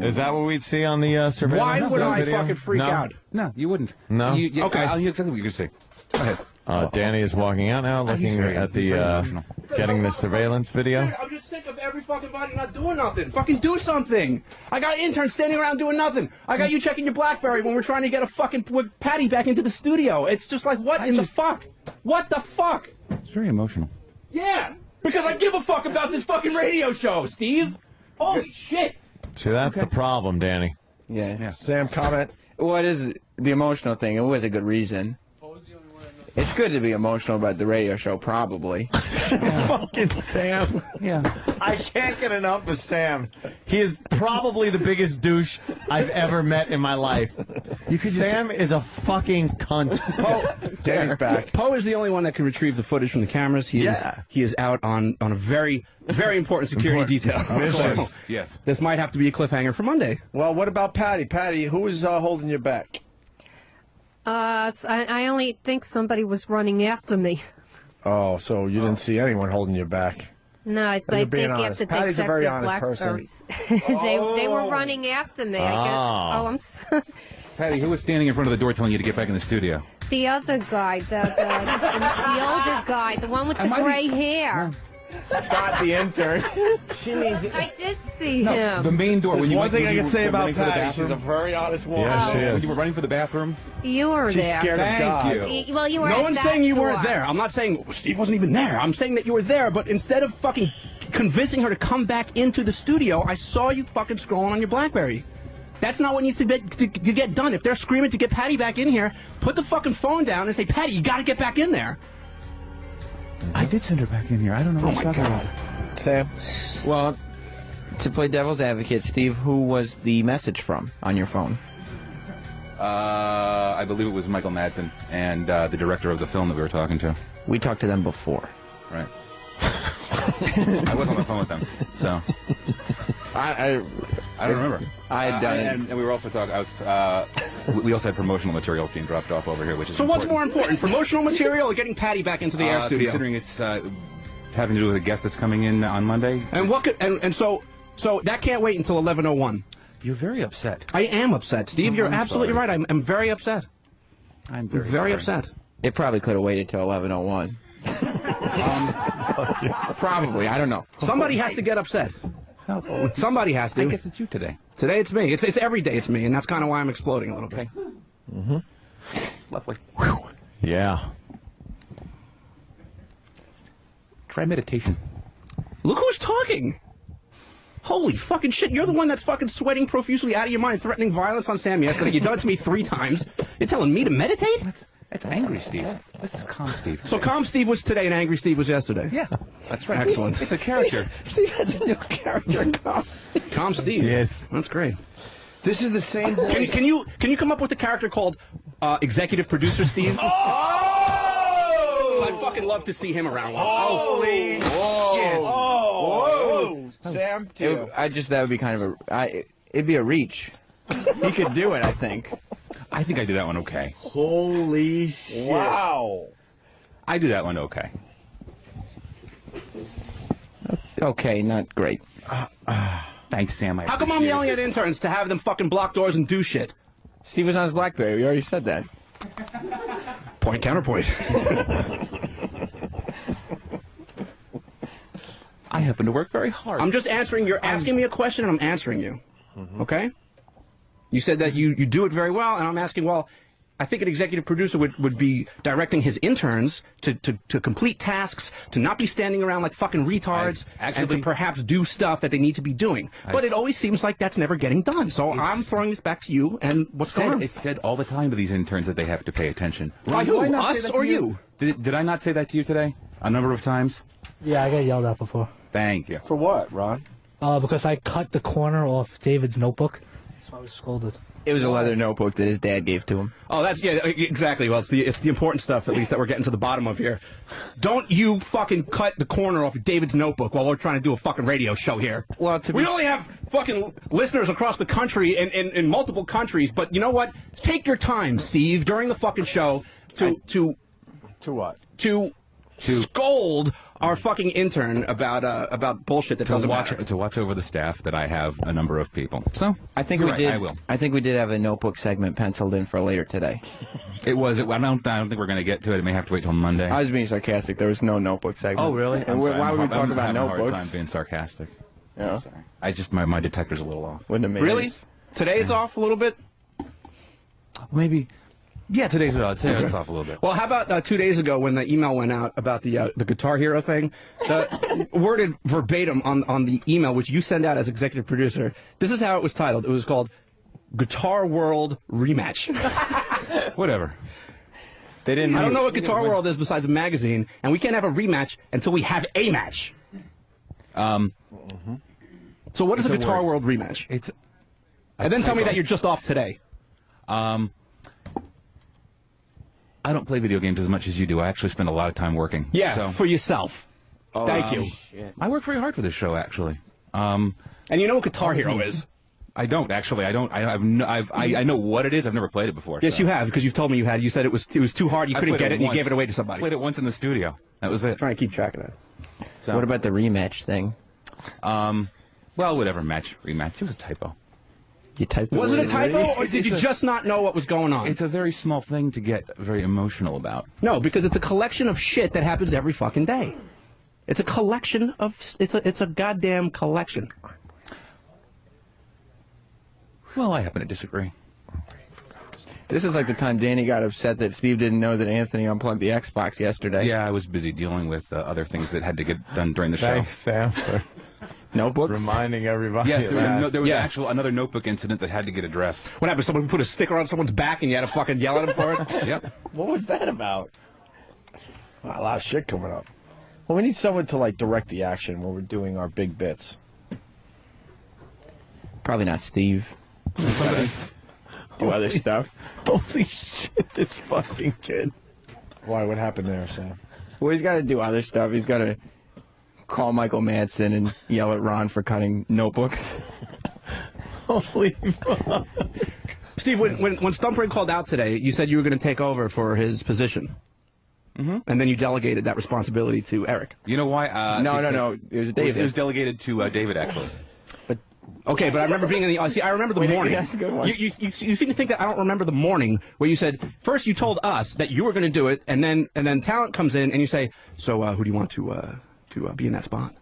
Is that what we'd see on the surveillance?
Why would I
video?
fucking freak
No?
out?
No, you wouldn't.
No?
Okay.
I'll hear exactly what you're going to say. Go ahead.
Danny is walking out now, looking at
he's very
the
emotional.
getting the surveillance video.
I'm just sick of every fucking body not doing nothing. Fucking do something. I got interns standing around doing nothing. I got you checking your BlackBerry when we're trying to get a fucking Patti back into the studio. It's just like, what in the fuck? What the fuck?
It's very emotional.
Yeah, because I give a fuck about this fucking radio show, Steve. Holy shit.
See, that's the problem, Danny.
Yeah.
Sam, comment.
What is the emotional thing? It was a good reason. It's good to be emotional about the radio show, probably.
Fucking Sam.
Yeah.
I can't get enough of Sam. He is probably the biggest douche I've ever met in my life. Sam is a fucking cunt.
Danny's back.
Poe is the only one that can retrieve the footage from the cameras. He is out on a very, very important security detail. So,
Yes.
this might have to be a cliffhanger for Monday.
Well, what about Patti? Patti, who was holding your back?
I only think somebody was running after me.
Oh, so you didn't see anyone holding your back?
No, I
You're
think
being honest.
after they
Patty's a
checked
very
the
honest person.
blackberries, they were running after me. I guess. Oh, I'm sorry.
Patty, who was standing in front of the door telling you to get back in the studio?
The other guy, the older guy, the one with the gray hair.
Scott, the intern. She means it.
I did see him.
The main door.
There's
when you
one
went,
thing
when
I
you
can
were
say about
running for the
Patti. She's a
bathroom?
very honest woman.
Yeah, she is.
When you were running for the bathroom?
You were
She's
there.
scared of God.
Thank you.
Well, you were.
No
at
one's
that
saying you
door.
weren't there. I'm not saying Steve wasn't even there. I'm saying that you were there, but instead of fucking convincing her to come back into the studio, I saw you fucking scrolling on your BlackBerry. That's not what needs to get done. If they're screaming to get Patti back in here, put the fucking phone down and say, Patti, you gotta get back in there.
I did send her back in here. I don't know what you're talking about.
Sam?
Well, to play devil's advocate, Steve, who was the message from on your phone?
I believe it was Michael Madsen and the director of the film that we were talking to.
We talked to them before.
Right. I was on the phone with them, so
I
don't remember.
I had done it.
And we were also talking. We also had promotional material being dropped off over here, which is
So what's more important, promotional material or getting Patti back into the air studio?
Considering it's having to do with a guest that's coming in on Monday.
And what could, and so that can't wait until 11:01.
You're very upset.
I am upset, Steve. You're
I'm
absolutely
sorry.
right. I'm very upset.
I'm
Very
very
upset.
It probably could have waited till 11:01. Probably. I don't know.
Somebody has to get upset. Somebody has to.
I guess it's you today.
Today it's me. It's every day it's me, and that's kind of why I'm exploding a little bit.
Mm-hmm. It's lovely.
Yeah.
Try meditation.
Look who's talking. Holy fucking shit. You're the one that's fucking sweating profusely out of your mind, threatening violence on Sam yesterday. You've done it to me 3 times. You're telling me to meditate?
That's angry, Steve. This is calm, Steve.
So calm Steve was today and angry Steve was yesterday?
Yeah, that's right.
Excellent.
It's a character.
Steve has a new character, Calm Steve.
Calm Steve.
Yes.
That's great.
This is the same voice.
Can you come up with a character called Executive Producer Steve?
Oh!
I'd fucking love to see him around.
Holy shit.
Whoa.
Sam, to you.
That would be kind of it'd be a reach. He could do it, I think.
I think I do that one okay.
Holy shit. Wow.
I do that one okay.
Okay, not great.
Thanks, Sam.
How come I'm yelling at interns to have them fucking block doors and do shit?
Steve was on his BlackBerry. We already said that.
Point counterpoint.
I happen to work very hard.
I'm just answering. You're asking me a question, and I'm answering you. Okay? You said that you do it very well, and I'm asking, well, I think an executive producer would be directing his interns to complete tasks, to not be standing around like fucking retards, and to perhaps do stuff that they need to be doing. But it always seems like that's never getting done. So I'm throwing this back to you, and what's going on?
It's said all the time to these interns that they have to pay attention.
By who? Us or you?
Did I not say that to you today? A number of times?
Yeah, I got yelled at before.
Thank you.
For what, Ron?
Because I cut the corner off David's notebook, so I was scolded.
It was a leather notebook that his dad gave to him.
Oh, that's, yeah, exactly. Well, it's the important stuff, at least, that we're getting to the bottom of here. Don't you fucking cut the corner off of David's notebook while we're trying to do a fucking radio show here. Well, we only have fucking listeners across the country in multiple countries, but you know what? Take your time, Steve, during the fucking show to
what?
To scold our fucking intern about bullshit that doesn't matter.
To watch over the staff that I have a number of people. So
I think
you're right, I will.
I think we did have a notebook segment penciled in for later today.
I don't think we're going to get to it. It may have to wait till Monday.
I was being sarcastic. There was no notebook segment.
Oh, really?
And why would we talk about
I'm having a hard
notebooks?
time being sarcastic.
Yeah.
I just my detector's a little off.
Wouldn't have made
Really?
it.
Today it's off a little bit?
Maybe. Yeah, today's off a little bit.
Well, how about 2 days ago when the email went out about the Guitar Hero thing? Worded verbatim on the email, which you send out as executive producer, this is how it was titled. It was called Guitar World Rematch.
Whatever.
They didn't.
I don't know what Guitar World is besides a magazine, and we can't have a rematch until we have a match. So what is a Guitar World rematch?
It's.
And then tell me that you're just off today.
I don't play video games as much as you do. I actually spend a lot of time working.
Yeah,
so.
for yourself.
Oh,
Thank you.
Shit.
I work very hard for this show, actually.
And you know what Guitar Hero is?
I don't actually. I don't. I know what it is. I've never played it before.
Yes,
so.
you have, because you've told me you had. You said it was too hard. You couldn't get it, and you gave it away to somebody.
Played it once in the studio. That was it.
Trying to keep track of that.
So.
What about the rematch thing?
Well, whatever. Rematch. It was a typo.
You typed.
Was it a typo, or did you just not know what was going on?
It's a very small thing to get very emotional about.
No, because it's a collection of shit that happens every fucking day. It's a collection of. It's a goddamn collection.
Well, I happen to disagree.
This is like the time Danny got upset that Steve didn't know that Anthony unplugged the Xbox yesterday.
Yeah, I was busy dealing with other things that had to get done during the show.
Thanks, Sam, for
Notebooks?
reminding everybody.
Yes, there was
Yeah.
another notebook incident that had to get addressed.
What happened? Someone put a sticker on someone's back, and you had to fucking yell at him for it.
Yep.
What was that about? Wow, a lot of shit coming up. Well, we need someone to like direct the action when we're doing our big bits.
Probably not Steve. Do other stuff.
Holy shit, this fucking kid. Why? What happened there, Sam?
Well, he's got to do other stuff. He's got to call Michael Madsen and yell at Ron for cutting notebooks.
Holy fuck.
Steve, when Stumper called out today, you said you were going to take over for his position. Mm-hmm. And then you delegated that responsibility to Eric.
You know why?
No. It was David.
It was delegated to David, actually.
Okay, but I remember being in the. See, I remember the morning.
That's a good one.
You seem to think that I don't remember the morning where you said first you told us that you were going to do it, and then talent comes in and you say, so who do you want to be in that spot?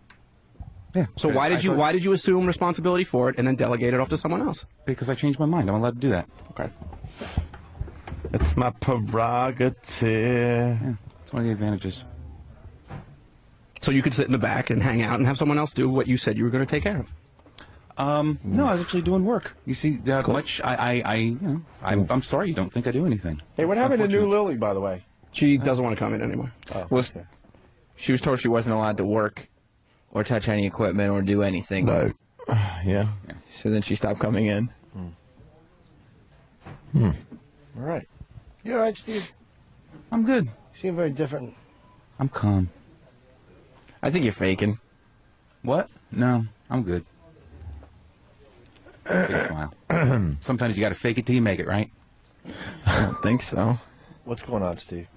Yeah.
So why did you assume responsibility for it and then delegate it off to someone else?
Because I changed my mind. I'm allowed to do that.
Okay.
It's my prerogative.
Yeah, it's one of the advantages.
So you could sit in the back and hang out and have someone else do what you said you were going to take care of.
No, I was actually doing work. You see, much I'm sorry you don't think I do anything.
Hey, what
It's
happened to New
unfortunate.
Lily, by the way?
She doesn't want to come in anymore.
Oh,
Well,
okay.
she was told she wasn't allowed to work or touch any equipment or do anything.
Yeah.
So then she stopped coming in.
All right. You all right, Steve?
I'm good.
You seem very different.
I'm calm.
I think you're faking.
What? No, I'm good. Big smile. Sometimes you got to fake it till you make it, right?
I don't think so.
What's going on, Steve?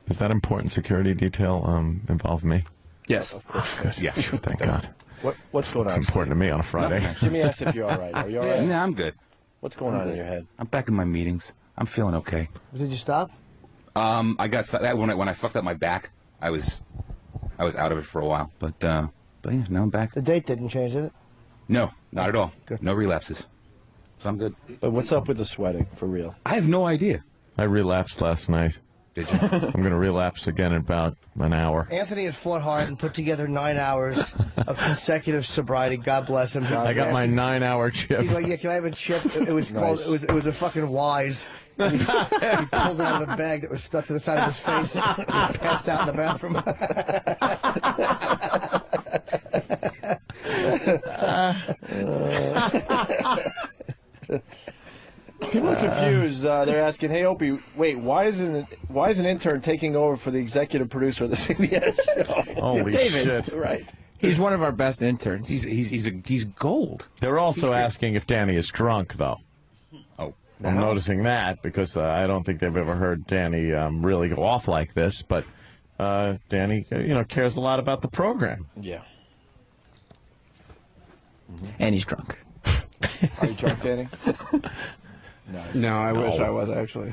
Is that important security detail involve me?
Yes.
Good. Yeah. Thank God.
What's going on?
It's important to me on a Friday.
Jimmy asked if you're all right. Are you all right?
Nah, I'm good.
What's going on in your head?
I'm back in my meetings. I'm feeling okay.
Did you stop?
I got that when I fucked up my back. I was out of it for a while, but yeah, now I'm back.
The date didn't change, did it?
No, not at all.
Good.
No relapses. So I'm good.
But what's up with the sweating, for real?
I have no idea.
I relapsed last night.
Did you?
I'm going to relapse again in about an hour.
Anthony had fought hard and put together 9 hours of consecutive sobriety. God bless him.
I got my 9-hour chip.
He's like, yeah, can I have a chip? It was called. It was a fucking Wise. And he pulled it out of a bag that was stuck to the side of his face. He passed out in the bathroom.
People are confused. They're asking, "Hey, Opie, wait, why is an intern taking over for the executive producer of the CBS show?"
Holy
David.
shit.
Right.
He's one of our best interns.
He's gold.
They're also asking if Danny is drunk, though.
Oh.
I'm noticing that because I don't think they've ever heard Danny really go off like this. But Danny, cares a lot about the program.
Yeah.
And he's drunk.
Are you drunk, Danny?
No, I wish I was actually.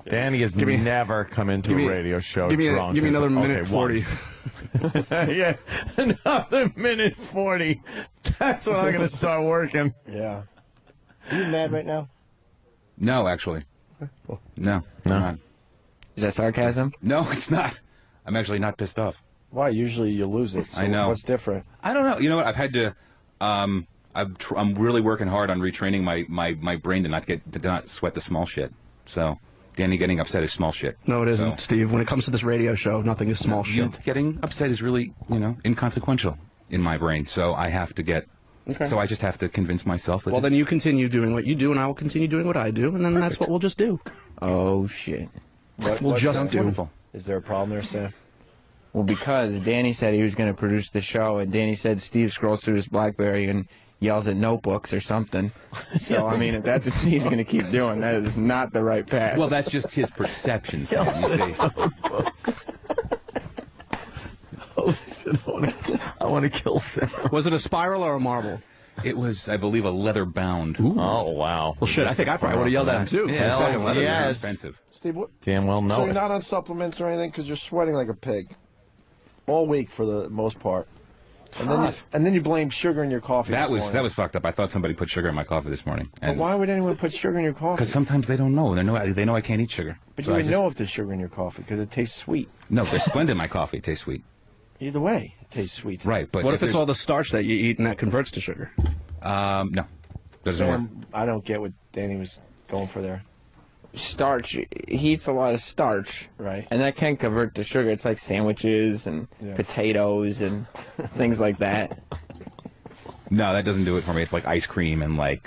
Danny has never come into a radio show drunk.
Give me another minute
Okay,
40.
Yeah, another minute 40. That's when I'm going to start working.
Yeah.
Are you mad right now?
No, actually. No. I'm not.
Is that sarcasm?
No, it's not. I'm actually not pissed off.
Why? Usually you lose it. So
I know.
What's different?
I don't know. You know what? I've had to. I'm really working hard on retraining my brain to not sweat the small shit. So, Danny getting upset is small shit.
No, it isn't, Steve. When it comes to this radio show, nothing is small shit.
Getting upset is really, inconsequential in my brain. So I have to get.
Okay.
So I just have to convince myself that.
Well, then you continue doing what you do, and I will continue doing what I do, and then that's what we'll just do.
Oh, shit. We'll just do.
Wonderful.
Is there a problem there, Sam?
Well, because Danny said he was going to produce the show, and Danny said Steve scrolls through his BlackBerry and yells at notebooks or something. So, I mean, if that's what Steve's going to keep doing, that is not the right path.
Well, that's just his perception, Sam, you see.
Oh, shit, I want to kill Sam.
Was it a spiral or a marble?
It was, I believe, a leather bound.
Oh, wow.
Well, shit, I think I probably would have yelled at him, too.
Yeah,
Leather
yes.
is expensive.
Steve, what?
Damn well know
So
it.
you're not on supplements or anything because you're sweating like a pig all week for the most part. And then you blame sugar in your coffee.
That
this
was
morning.
fucked up. I thought somebody put sugar in my coffee this morning.
But why would anyone put sugar in your coffee?
Because sometimes they don't know. They know I can't eat sugar.
But
So
you
I
would
just-
know if there's sugar in your coffee because it tastes sweet.
No, there's Splenda in my coffee. It tastes sweet.
Either way, it tastes sweet.
Right, but
What if it's
there's-
all the starch that you eat and that converts to sugar?
No, doesn't work.
Sam, I don't get what Danny was going for there.
Starch, he eats a lot of starch.
Right.
And that can convert to sugar. It's like sandwiches and potatoes and things like that.
No, that doesn't do it for me. It's like ice cream and like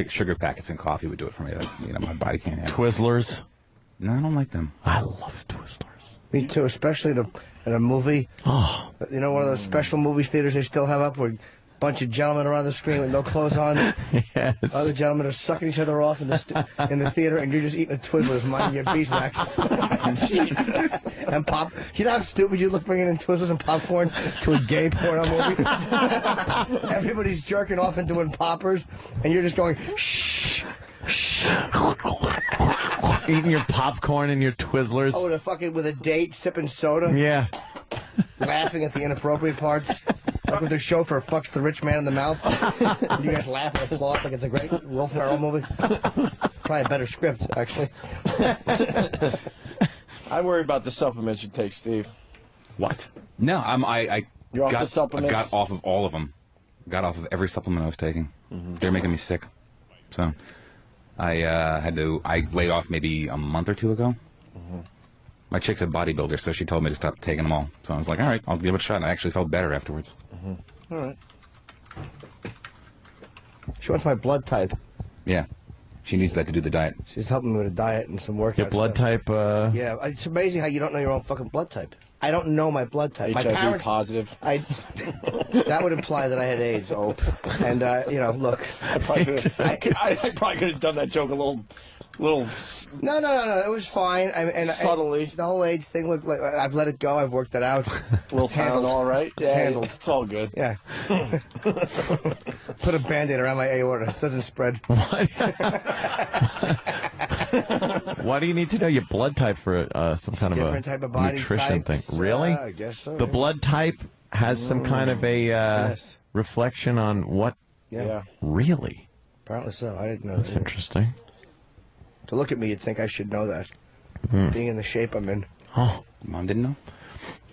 sugar packets and coffee would do it for me. That, my body can't handle.
Twizzlers.
No, I don't like them.
I love Twizzlers.
Me too, especially in a movie.
Oh.
You know, one of those special movie theaters they still have up where a bunch of gentlemen are on the screen with no clothes on.
Yes.
Other gentlemen are sucking each other off in the theater, and you're just eating a Twizzlers, minding your beeswax. Jeez. And pop. You know how stupid you look bringing in Twizzlers and popcorn to a gay porno movie? Everybody's jerking off and doing poppers, and you're just going, shh.
Eating your popcorn and your Twizzlers.
Oh, with a date, sipping soda.
Yeah.
Laughing at the inappropriate parts. Like when the chauffeur fucks the rich man in the mouth. You guys laugh and applaud like it's a great Will Ferrell movie. Probably a better script, actually.
I worry about the supplements you take, Steve.
What? No, I
You're off
got
the supplements?
I got off of all of them. Got off of every supplement I was taking. They're making me sick. So I laid off maybe a month or two ago. My chick's a bodybuilder, so she told me to stop taking them all. So I was like, all right, I'll give it a shot. And I actually felt better afterwards.
All right.
She wants my blood type.
Yeah. She needs that to do the diet.
She's helping me with a diet and some workout
Your blood
stuff.
type,
Yeah, it's amazing how you don't know your own fucking blood type. I don't know my blood type. My
HIV
parents,
positive.
that would imply that I had AIDS. Oh, and look,
I probably could have done that joke a little.
No. It was fine.
Subtly.
The whole AIDS thing. Look, like, I've let it go. I've worked it out.
Little Tylenol, right?
It's handled.
It's all good.
Yeah. Put a Band-Aid around my aorta. It doesn't spread.
Why do you need to know your blood type for some kind of
Different
a
type of body
nutrition
types,
thing? Really?
I guess so.
The
yeah.
blood type has some kind of a
Yes.
reflection on what?
Yeah.
Really?
Apparently so. I didn't know
That's
that.
interesting.
To look at me, you'd think I should know that. Being in the shape I'm in.
Oh.
Mom didn't know?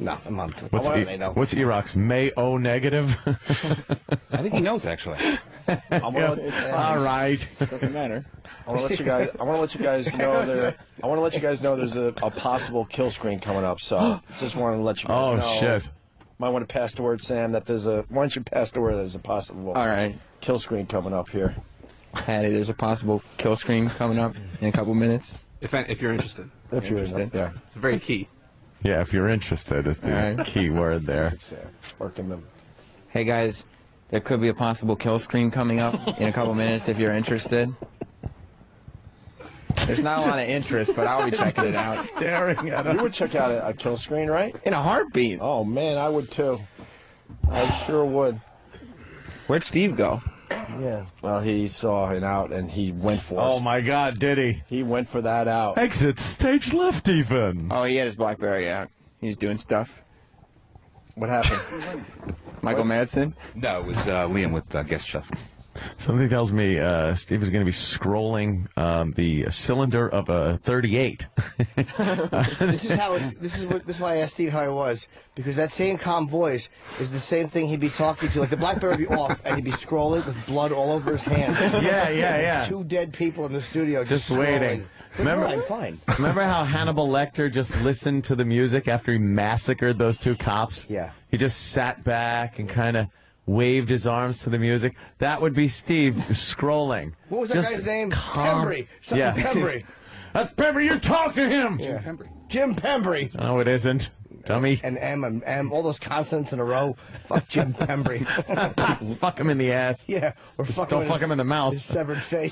No, I'm on.
What's, what's Erox? May-O negative?
I think he knows, actually.
All right.
Doesn't matter. I want to let you guys. I want to let you guys know there. I want to let you guys know there's a possible kill screen coming up. So just want to let you guys know.
Oh shit.
Might want to pass the word, Sam, that there's a. Why don't you pass the word? There's a possible.
All right.
Kill screen coming up here.
Patty, there's a possible kill screen coming up in a couple minutes.
If you're interested.
If you're
interested.
yeah.
It's very key.
Yeah, if you're interested is the
Alright.
key word there.
It's working them.
Hey guys, there could be a possible kill screen coming up in a couple minutes if you're interested. There's not a lot of interest, but I'll be checking it out.
Staring at
You would check out a kill screen, right?
In a heartbeat.
Oh man, I would too. I sure would.
Where'd Steve go?
Yeah. Well, he saw an out and he went for it.
Oh my God, did he?
He went for that out.
Exit stage left even.
Oh, he had his BlackBerry out. He's doing stuff.
What happened?
Michael Madsen?
No, it was Liam with guest chef.
Something tells me Steve is going to be scrolling the cylinder of a 38.
This is why I asked Steve how he was, because that same calm voice is the same thing he'd be talking to. Like the BlackBerry would be off, and he'd be scrolling with blood all over his hands.
Yeah.
Two dead people in the studio
Just
scrolling.
waiting. Remember,
I'm fine.
Remember how Hannibal Lecter just listened to the music after he massacred those two cops?
Yeah.
He just sat back and kind of waved his arms to the music. That would be Steve scrolling.
What was that
Just
guy's name?
calm.
Pembry. Something Pembry.
That's Pembry. You talk to him.
Yeah. Jim Pembry.
No, it isn't. Dummy.
And M, all those consonants in a row. Fuck Jim Pembry.
Fuck him in the ass.
Yeah, or
Just
fuck
don't fuck him in the mouth.
His severed face.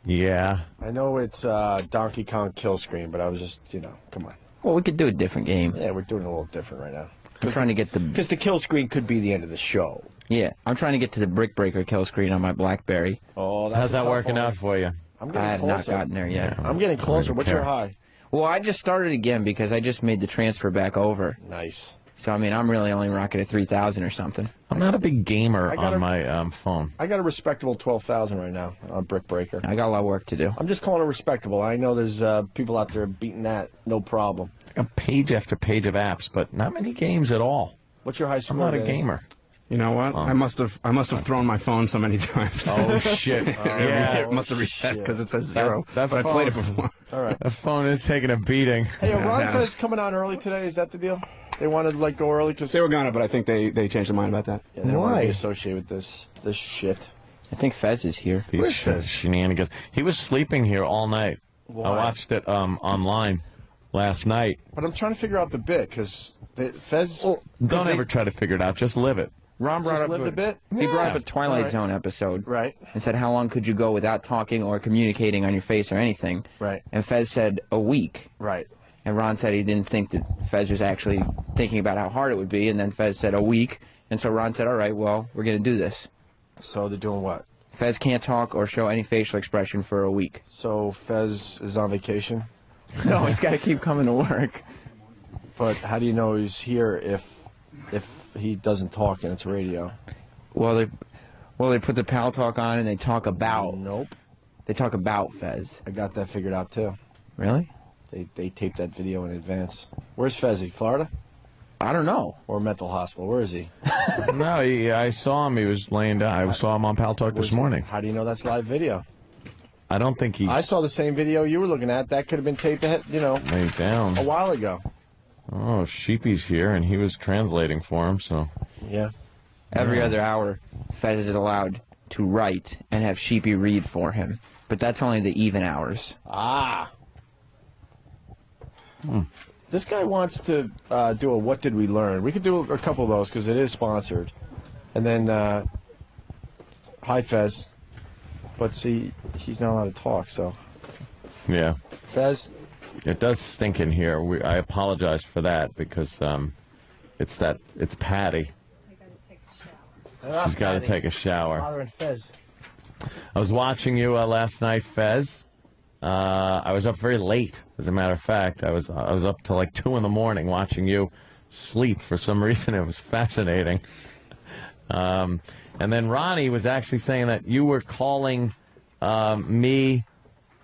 Yeah.
I know it's Donkey Kong kill screen, but I was just, come on.
Well, we could do a different game.
Yeah, we're doing it a little different right now.
I'm trying to get the...
Because the kill screen could be the end of the show.
Yeah, I'm trying to get to the Brick Breaker kill screen on my BlackBerry.
Oh, that's
How's that working out for you?
I have not gotten there yet.
I'm getting closer. What's your high?
Well, I just started again because I just made the transfer back over.
Nice.
So, I mean, I'm really only rocking at 3,000 or something.
I'm not a big gamer on my phone.
I got a respectable 12,000 right now on Brick Breaker.
I got a lot of work to do.
I'm just calling it respectable. I know there's people out there beating that, no problem.
A page after page of apps, but not many games at all.
What's your high score?
I'm not a
Danny?
gamer.
You know what? I must have thrown my phone so many times.
Oh shit!
Yeah, it must have reset because it says 0.
That
but
phone,
I played it before.
All right.
The phone is taking a beating.
Hey, are Ron
Yeah.
Fez coming on early today? Is that the deal? They wanted to go early because
They were gonna, but I think they changed their mind about that.
they don't want to be associated with this shit.
I think Fez is here.
These shenanigans. He was sleeping here all night.
Why?
I watched it online last night.
But I'm trying to figure out the bit because Fez.
Don't ever try to figure it out. Just live it.
Ron brought
Just
up
lived a bit?
He brought up
Yeah.
a Twilight Zone episode.
Right.
And said, how long could you go without talking or communicating on your face or anything?
Right.
And Fez said, a week.
Right.
And Ron said he didn't think that Fez was actually thinking about how hard it would be. And then Fez said, a week. And so Ron said, all right, well, we're going to do this.
So they're doing what?
Fez can't talk or show any facial expression for a week.
So Fez is on vacation?
No, he's got to keep coming to work.
But how do you know he's here if he doesn't talk and it's radio?
Well, they put the Pal Talk on and they talk about.
Nope.
They talk about Fez.
I got that figured out too.
Really?
They taped that video in advance. Where's Fezzy? Florida?
I don't know.
Or mental hospital? Where is he?
No, I saw him. He was laying down. I saw him on Pal Talk this morning.
How do you know that's live video?
I don't think he
I saw the same video you were looking at. That could have been taped ahead,
laid down.
a while ago.
Oh, Sheepy's here, and he was translating for him, so...
Yeah.
Every other hour, Fez is allowed to write and have Sheepy read for him. But that's only the even hours.
Ah. This guy wants to do a What Did We Learn? We could do a couple of those because it is sponsored. And then, hi, Fez. But see, he's not allowed to talk, so.
Yeah.
Fez?
It does stink in here. I apologize for that, because it's Patti. She's got to take a shower.
Father and Fez.
I was watching you last night, Fez. I was up very late, as a matter of fact. I was up till like 2 in the morning watching you sleep for some reason. It was fascinating. And then Ronnie was actually saying that you were calling me.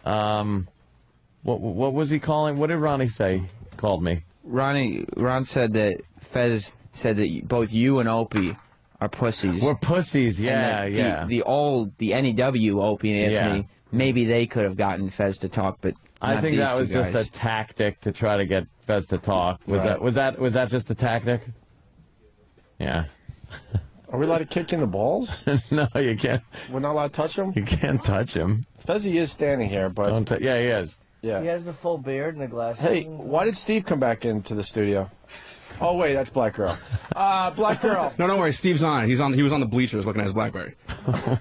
What was he calling? What did Ronnie say? He called me.
Ron said that Fez said that both you and Opie are pussies.
We're pussies, yeah,
and
yeah.
The NEW Opie and Anthony, maybe they could have gotten Fez to talk, but
I think that was just a tactic to try to get Fez to talk. Was that just a tactic? Yeah.
Are we allowed to kick in the balls?
No, you can't.
We're not allowed to touch him?
You can't touch him.
Fezzy is standing here, but...
Yeah, he is.
Yeah.
He has the full beard and the glasses.
Hey, why did Steve come back into the studio? Oh, wait, that's Black Girl. Black Girl.
No, don't worry. Steve's on it. He was on the bleachers looking at his BlackBerry.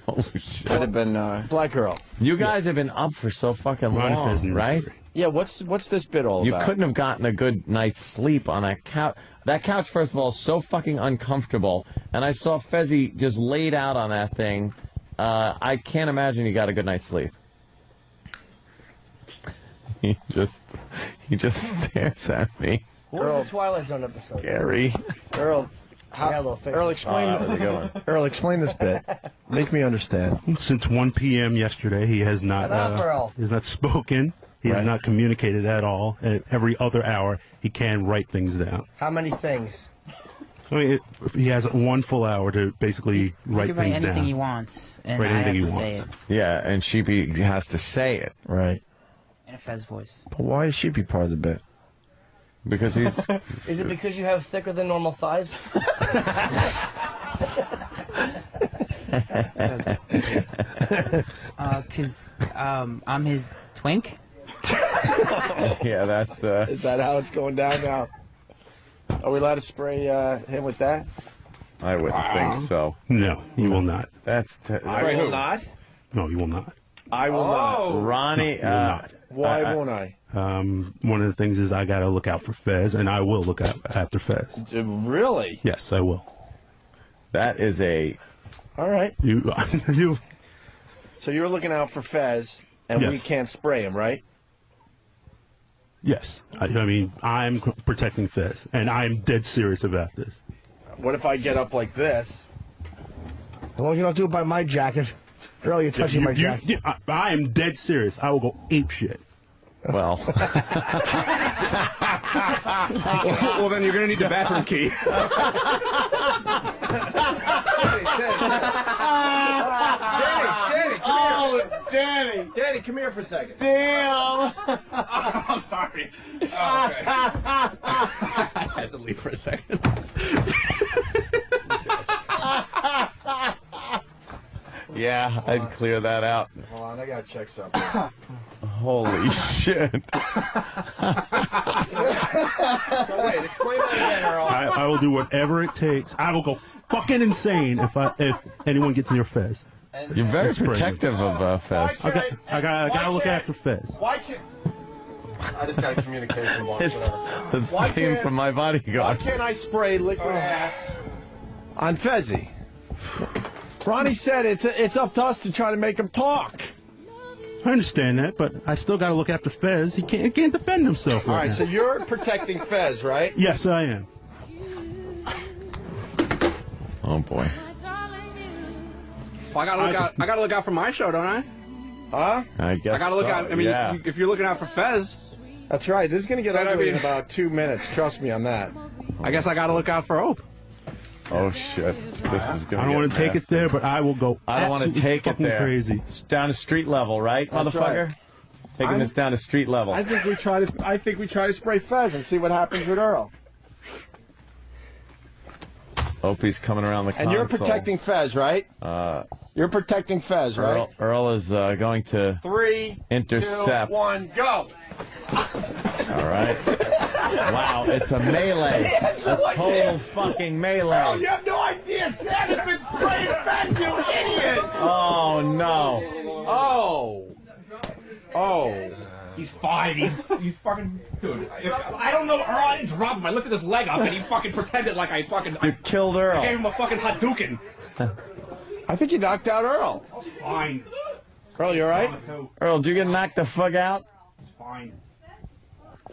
Holy shit.
Could have been
Black Girl.
You guys have been up for so fucking long, right?
Yeah, what's this bit all about?
You couldn't have gotten a good night's sleep on that couch. That couch, first of all, is so fucking uncomfortable. And I saw Fezzy just laid out on that thing. I can't imagine you got a good night's sleep. He just stares at me.
What was the Twilight Zone episode?
Scary.
Earl, Earl, explain this bit. Make me understand.
Since 1 p.m. yesterday, he has not spoken. He has not communicated at all. At every other hour, he can write things down.
How many things?
I mean, he has 1 full hour to basically write
he can write
things
anything
down.
he wants, and
Write
I have
anything
to
he
say it
wants.
Yeah, and Sheepy has to say it.
Right.
in a Fez voice.
But why is Sheepy part of the bit?
Because he's...
Is it because you have thicker than normal thighs?
Cause I'm his twink.
Yeah, that's.
Is that how it's going down now? Are we allowed to spray him with that?
I wouldn't think so.
No, you will not.
That's.
I will not.
No, you will not.
I will not.
Ronnie.
You will not.
Why won't I?
One of the things is I got to look out for Fez, and I will look out after Fez.
Really?
Yes, I will.
That is a.
All right.
You.
So you're looking out for Fez, and
Yes.
we can't spray him, right?
Yes. I mean, I'm protecting Fez, and I'm dead serious about this.
What if I get up like this?
As long as you don't do it by my jacket. Earl, you're touching my jacket.
I am dead serious. I will go ape shit.
Well.
Well, then you're going to need the bathroom key.
Danny, come here for a second.
Damn!
I'm sorry. Oh, okay. I had to leave for a second.
Yeah, I'd clear that out.
Hold on, I gotta check something.
Holy shit.
So wait, explain that again, Earl.
I will do whatever it takes. I will go fucking insane if anyone gets near Fez.
You're very
That's pretty
protective of Fez.
I gotta look after Fez.
Why can't... I just got a communication box.
It's
whatever.
the
Why
theme
can't-
from my
Why
bodyguard.
can't I spray liquid ass on Fezzy? Ronnie said it's up to us to try to make him talk.
I understand that, but I still gotta look after Fez. He can't defend himself.
All
right
right,
now.
so you're protecting Fez, right?
Yes, I am.
Oh boy.
Well, I gotta look out for my show, don't I?
Huh?
I guess
I gotta look
so,
out. I mean,
yeah.
if you're looking out for Fez,
That's right. This is going to get
But I
ugly in
mean-
about 2 minutes. Trust me on that.
I guess I gotta look out for Ope.
Oh shit. This is gonna
I don't want to take it there, but I will go.
I don't want to
absolutely
take it
fucking
there.
Crazy.
It's down to street level, right,
That's
motherfucker?
right.
Taking this down to street level.
I think we try to spray Fez and see what happens with Earl.
Opie's coming around the console.
And you're protecting Fez, right? You're protecting Fez, right?
Earl is going to
3,
intercept.
2, 1, go!
All right. Wow, it's a melee. A total fucking melee.
Earl, you have no idea. Santa's been spraying Fez, you idiot!
Oh no.
Oh.
He's fine. He's fucking dude. I don't know. Earl, I didn't drop him. I lifted his leg up and he fucking pretended like I fucking.
You killed Earl.
I gave him a fucking Hadouken.
I think you knocked out Earl.
Fine.
Earl, you all right?
Earl, did you get knocked the fuck out?
It's fine.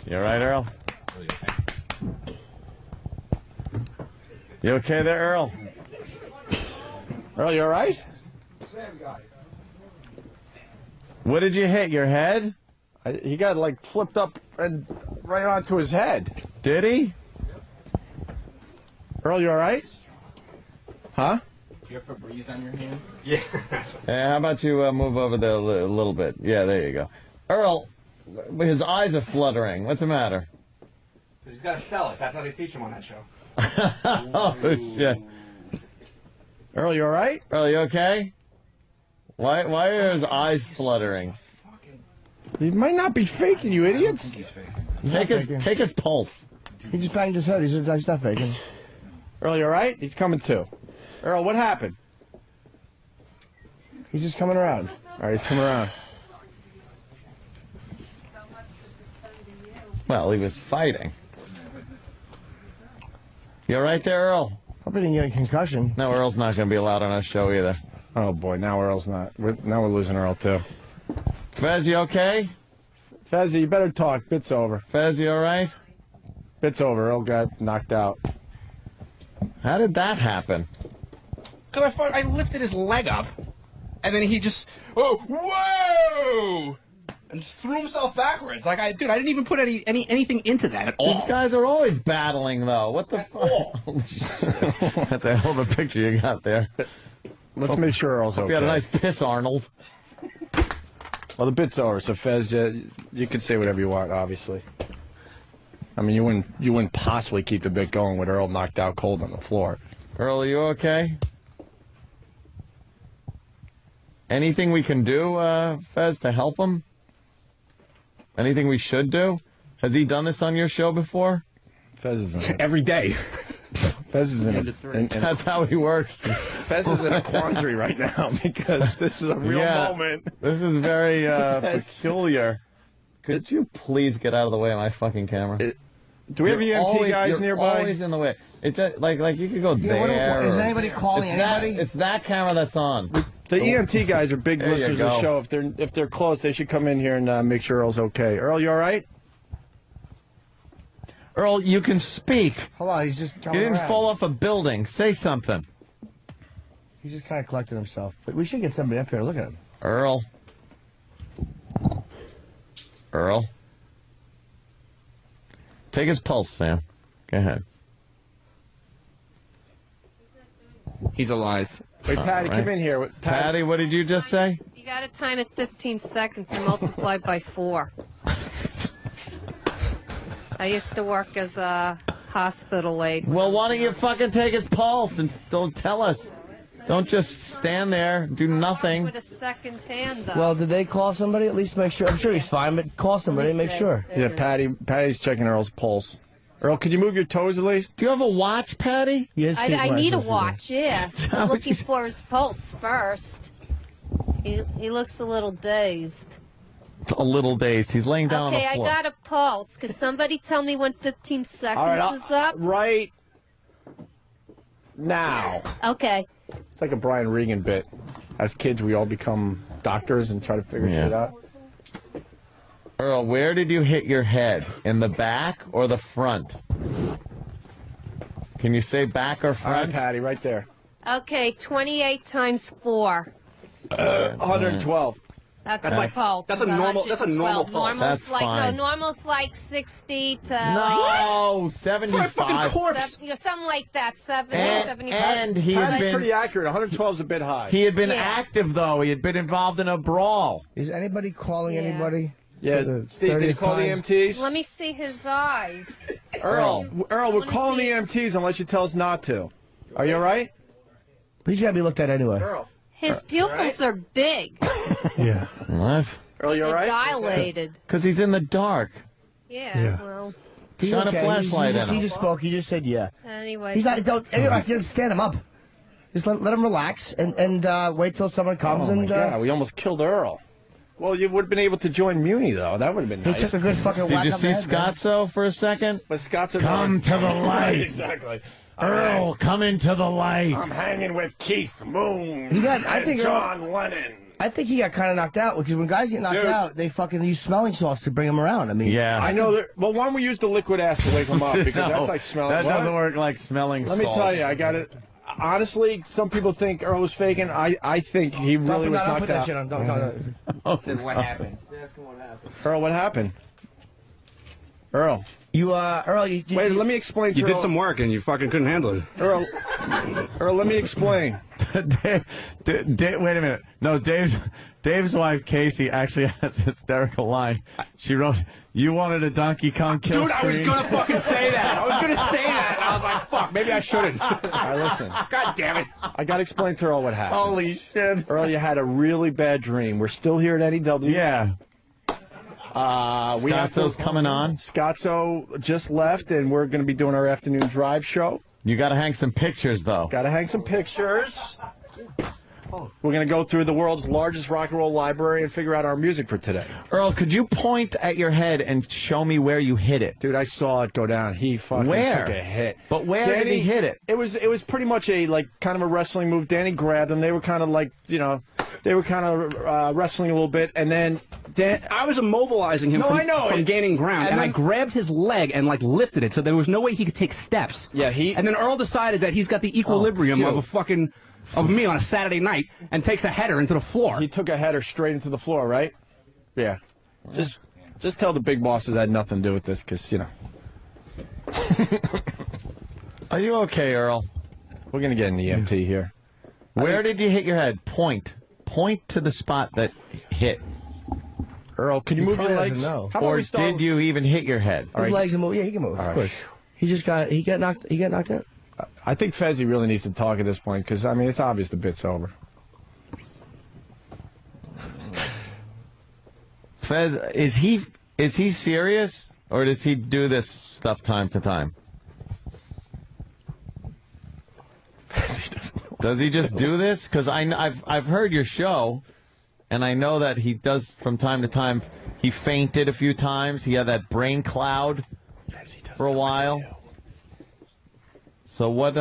You all right, Earl? You okay there, Earl?
Earl, you all right?
What did you hit? Your head?
He got like flipped up and right onto his head.
Did he?
Earl, you all right? Huh?
Do you have Febreze on your hands?
Yeah.
How about you move over there a little bit? Yeah, there you go. Earl, his eyes are fluttering. What's the matter?
He's got to sell it. That's how they teach him on that show.
Oh, shit.
Earl, you all right?
Earl, you okay? Why are his eyes fluttering?
He might not be faking, you idiots.
Take his pulse.
He just banged his head. He's not faking.
Earl, you all right? He's coming too. Earl, what happened?
He's just coming around.
All right, he's coming around.
Well, he was fighting. You all right there, Earl?
Hope he didn't get a concussion.
No, Earl's not going to be allowed on our show either.
Oh boy, now Earl's not. Now we're losing Earl too.
Fez, you okay?
Fez, you better talk. Bit's over.
Fez, you all right?
Bit's over. Earl got knocked out.
How did that happen?
Cause I lifted his leg up, and then he just whoa, and threw himself backwards. Like I didn't even put anything into that at all.
These guys are always battling, though. What the fuck? That's a hell of a picture you got there.
Let's make sure Earl's okay.
You had a nice piss, Arnold.
Well, the bit's over, so Fez, you can say whatever you want, obviously. I mean, you wouldn't possibly keep the bit going with Earl knocked out cold on the floor.
Earl, are you okay? Anything we can do, Fez, to help him? Anything we should do? Has he done this on your show before?
Fez is in
every day.
Fez is in
That's how he works.
Fez is in a quandary right now because this is a real moment.
This is very peculiar. Could you please get out of the way of my fucking camera?
Do we have EMT guys nearby?
Always in the way. It's like you could go there.
Is anybody calling anybody?
It's that camera that's on.
The EMT guys are big listeners of the show. If they're close, they should come in here and make sure Earl's okay. Earl, you all right?
Earl, you can speak.
Hold on, he's just coming
You didn't
around.
fall off a building. Say something.
He's just kind of collecting himself. But we should get somebody up here. Look at him.
Earl. Earl. Take his pulse, Sam. Go ahead.
He's alive.
Wait, Patti, come in here.
Patti, what did you just say?
You got to time it 15 seconds and multiply by 4. I used to work as a hospital aide.
Well, why don't you fucking take his pulse and don't tell us? Don't just stand there, do nothing.
With a second hand, though.
Well, did they call somebody? At least make sure. I'm sure he's fine, but call somebody and make sure.
Yeah, Patty's checking Earl's pulse. Earl, could you move your toes at least?
Do you have a watch, Patti?
Yes,
I need a watch, yeah. I'm looking for his pulse first. He looks a little dazed.
A little dazed. He's laying down on the
Okay, I
floor.
got a pulse. Could somebody tell me when 15 seconds
All right,
is up?
Right now.
Okay.
It's like a Brian Regan bit. As kids, we all become doctors and try to figure shit out.
Earl, where did you hit your head? In the back or the front? Can you say back or
All right,
front?
Patti, right there.
Okay, 28 times 4.
112.
That's
That's
his
like-
pulse.
that's a normal- that's a normal
112.
pulse.
Normal's
That's
like
fine.
normal's like 60 to
No, 75.
something like that. 70,
And-
75.
and he had
Patti's
been-
pretty accurate. 112 is a bit high.
He had been
Yeah.
active, though. He had been involved in a brawl.
Is anybody calling
Yeah.
anybody?
Yeah, Steve, did you call the EMTs?
Let me see his eyes.
Earl, we're calling the EMTs unless you tell us not to. Are you all right?
He's got to be looked at anyway.
His pupils are big.
Yeah.
What?
Earl, you all
They're
right?
dilated.
Because he's in the dark.
Yeah, well,
Shine a flashlight at
He
him.
just spoke. He just said yeah.
anyway.
He's not. Don't. Anyway, just stand him up. Just let him relax and wait till someone comes
Oh my
and.
God, we almost killed Earl. Well, you would have been able to join Muni, though. That would have been
He
nice.
took a good fucking
Did
whack
you
up
see
the head, man.
Scotzo for a second?
But Scott's
Come to the light.
Exactly.
Earl, come into the light.
I'm hanging with Keith Moon.
He got. I think.
John Lennon.
I think he got kind of knocked out because when guys get knocked
Dude.
out, they fucking use smelling salts to bring them around. I mean,
Yeah.
I know that. Well, why don't we use the liquid ass to wake him up? Because
No,
that's like smelling.
That
What?
doesn't work like smelling
Let me
salt.
tell you, I got it. Honestly, some people think Earl was faking. I think he really was
don't
knocked
put that
out.
shit on. Don't.
Then what happened? Just ask him what happened.
Earl, what happened? Earl.
You, Earl. You
Wait, let me explain to
You did
Earl.
some work and you fucking couldn't handle it.
Earl, let me explain.
Wait a minute. No, Dave's wife, Casey, actually has a hysterical line. She wrote, "You wanted a Donkey Kong kill
Dude, I was
screen."
gonna fucking say that. I was gonna say that. And I was like, fuck, maybe I shouldn't.
All right, listen.
God damn it.
I got to explain to Earl what happened.
Holy shit.
Earl, you had a really bad dream. We're still here at NEW.
Yeah.
We have
Scotzo's coming on.
Scotzo just left, and we're going to be doing our afternoon drive show.
You got to hang some pictures, though.
Got to hang some pictures. We're going to go through the world's largest rock and roll library and figure out our music for today.
Earl, could you point at your head and show me where you hit it?
Dude, I saw it go down. He fucking
Where?
took a hit.
But where did he hit it?
It was pretty much a kind of a wrestling move. Danny grabbed him. They were kind of like, they were kind of wrestling a little bit, and then
I was immobilizing him
No,
from,
I know.
from gaining ground, and I
then-
grabbed his leg and like lifted it, so there was no way he could take steps.
Yeah,
And then Earl decided that he's got the equilibrium of a fucking of me on a Saturday night and takes a header into the floor.
He took a header straight into the floor, right? Yeah. Just tell the big bosses I had nothing to do with this, because
Are you okay, Earl?
we're gonna get an EMT here.
Where did you hit your head? Point to the spot that hit.
Earl, can you move your
probably
legs?
doesn't know.
How about
Or
we start
did you even hit your head?
His legs are move. Yeah, he can move. Of course. He got knocked out.
I think Fezzi really needs to talk at this point, because it's obvious the bit's over.
Fez, is he serious, or does he do this stuff time to time? Does he just do this? Because I've heard your show, and I know that he does from time to time. He fainted a few times. He had that brain cloud for a while. So what?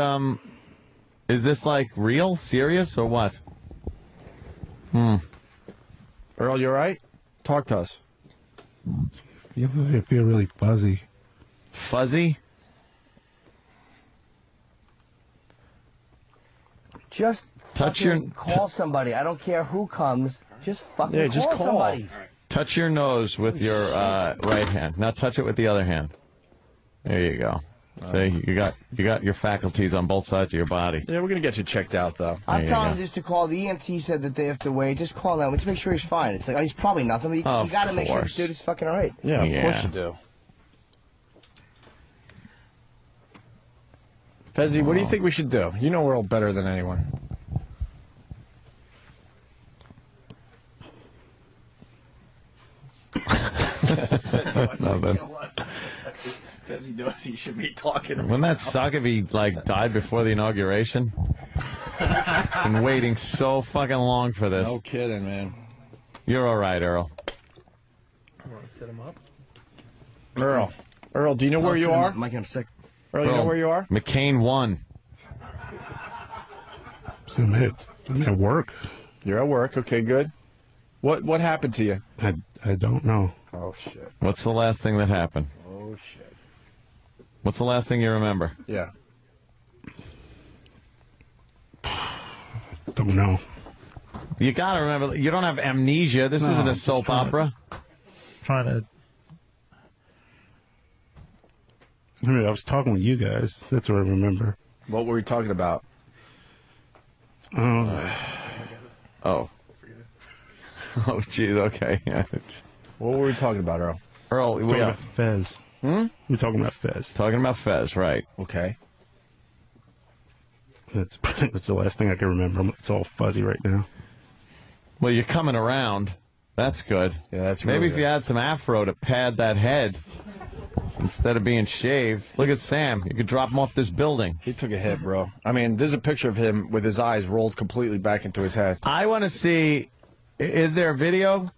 Is this like real, serious, or what?
Earl, you all right? Talk to us.
I feel really fuzzy.
Fuzzy?
Just
touch your
call somebody. I don't care who comes. Just fucking call somebody.
Touch your nose with your right hand. Now touch it with the other hand. There you go. See, you got your faculties on both sides of your body.
Yeah, we're gonna get you checked out though.
I'm telling him just to call. The EMT said that they have to wait. Just call them. Just make sure he's fine. It's like, oh, he's probably nothing. But you got to make sure this dude is fucking all right.
Yeah, of course you do. Fezzi, what do you think we should do? You know Earl better than anyone.
Nothing.
Fezzi knows he should be talking.
Wouldn't that suck if he died before the inauguration? He's been waiting so fucking long for this.
No kidding, man.
You're all right, Earl.
You want to sit him up?
Earl, do you know where you are?
Mike, I'm sick.
Earl, you know where you are?
McCain won.
So I'm at work.
You're at work. Okay, good. What happened to you?
I don't know.
Oh shit.
What's the last thing that happened?
Oh shit.
What's the last thing you remember?
Yeah.
Don't know.
You gotta remember, you don't have amnesia. This isn't a soap opera.
Trying to. I was talking with you guys. That's what I remember.
What were we talking about?
Oh. Oh, geez, okay.
What were we talking about, Earl?
Earl,
We're talking about Fez. We're talking about Fez.
Talking about Fez, right.
Okay.
That's the last thing I can remember. It's all fuzzy right now.
Well, you're coming around. That's good.
Yeah, that's
Maybe
really
if
good.
you had some afro to pad that head instead of being shaved. Look at Sam. You could drop him off this building.
He took a hit, bro. I mean, there's a picture of him with his eyes rolled completely back into his head.
I want to see, is there a video?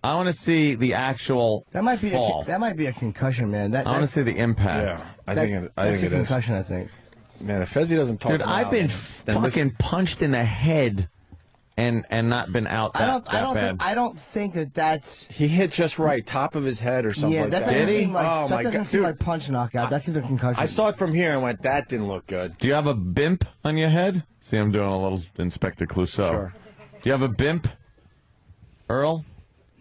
I want to see the actual fall.
That might be a concussion, man.
I want to see the impact.
Yeah, I think it is.
Concussion, I think.
Man, if Fezzi doesn't talk
Dude, I've been fucking punched in the head and not been out that bad.
I don't think that's...
He hit just right, top of his head or something like that.
Did he?
Oh, my God.
That doesn't seem like punch knockout. That's either concussion.
I saw it from here and went, that didn't look good.
Do you have a bimp on your head? See, I'm doing a little Inspector Clouseau.
Sure.
Do you have a bimp, Earl?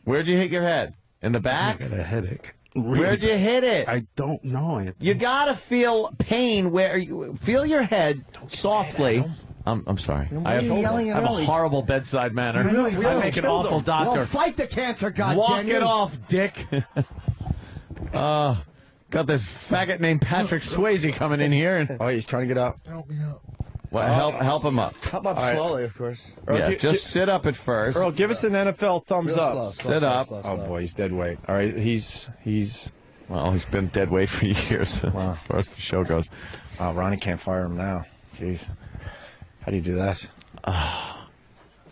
Where'd you hit your head? In the back?
I got a headache.
Where'd you hit it?
I don't know.
You gotta feel pain where you feel your head softly. I'm sorry. I have a horrible bedside manner. I make an awful doctor.
Well, fight the cancer, goddammit.
Walk it off, dick. Got this faggot named Patrick Swayze coming in here. And,
oh, he's trying to get up.
Help me up.
Well, help him up.
Help up slowly, of course.
Yeah, just sit up at first.
Earl, give us an NFL thumbs up.
Sit up.
Oh boy, he's dead weight. All right, he's.
Well, he's been dead weight for years.
Wow.
As far as the show goes.
Oh, Ronnie can't fire him now. Jeez, how do you do that?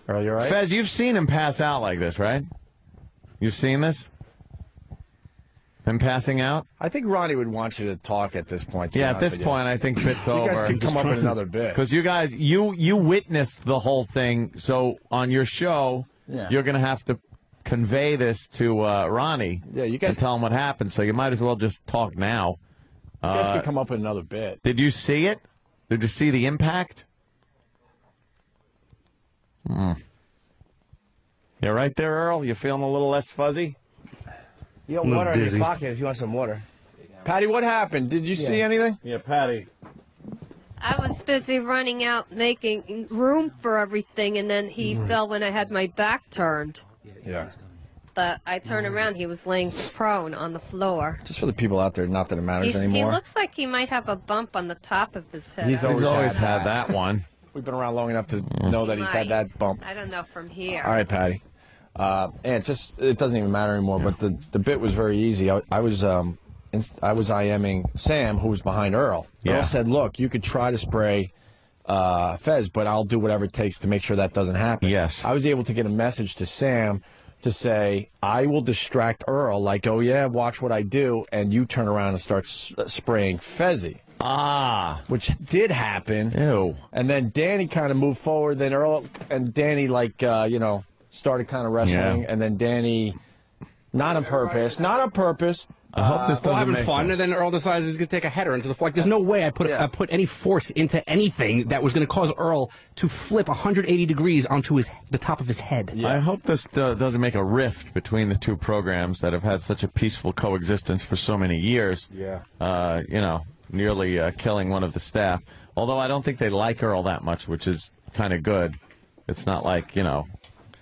Earl, you all right?
Fez, you've seen him pass out like this, right? You've seen this? Him passing out?
I think Ronnie would want you to talk at this point.
Yeah, at this point, I think bit's over.
You guys can come up with another bit.
Because you guys, you witnessed the whole thing, so on your show, you're going to have to convey this to Ronnie.
Yeah, you guys
and tell him what happened. So you might as well just talk now.
You guys can come up with another bit.
Did you see it? Did you see the impact? You right there, Earl? You feeling a little less fuzzy?
You got water in your pocket if you want some water.
Patty, what happened? Did you see anything?
Yeah, Patty.
I was busy running out, making room for everything, and then he fell when I had my back turned.
Yeah.
But I turned around, he was laying prone on the floor.
Just for the people out there, not that it matters
He
anymore.
looks like he might have a bump on the top of his head.
He's
always had that one.
We've been around long enough to know that he's had that bump.
I don't know from here.
All right, Patty. and it doesn't even matter anymore. But the bit was very easy. I was IMing Sam, who was behind Earl. Earl said, "Look, you could try to spray Fez, but I'll do whatever it takes to make sure that doesn't happen."
Yes.
I was able to get a message to Sam to say, I will distract Earl, like, oh, yeah, watch what I do, and you turn around and start spraying Fezzy.
Ah.
Which did happen.
Ew.
And then Danny kind of moved forward, then Earl and Danny, like, started kind of wrestling, and then Danny, not on purpose,
I hope this doesn't
having
make
fun, and then Earl decides he's going to take a header into the floor. Like, there's no way I put any force into anything that was going to cause Earl to flip 180 degrees onto the top of his head.
Yeah. I hope this doesn't make a rift between the two programs that have had such a peaceful coexistence for so many years.
Yeah.
Nearly killing one of the staff. Although I don't think they like Earl that much, which is kind of good. It's not like,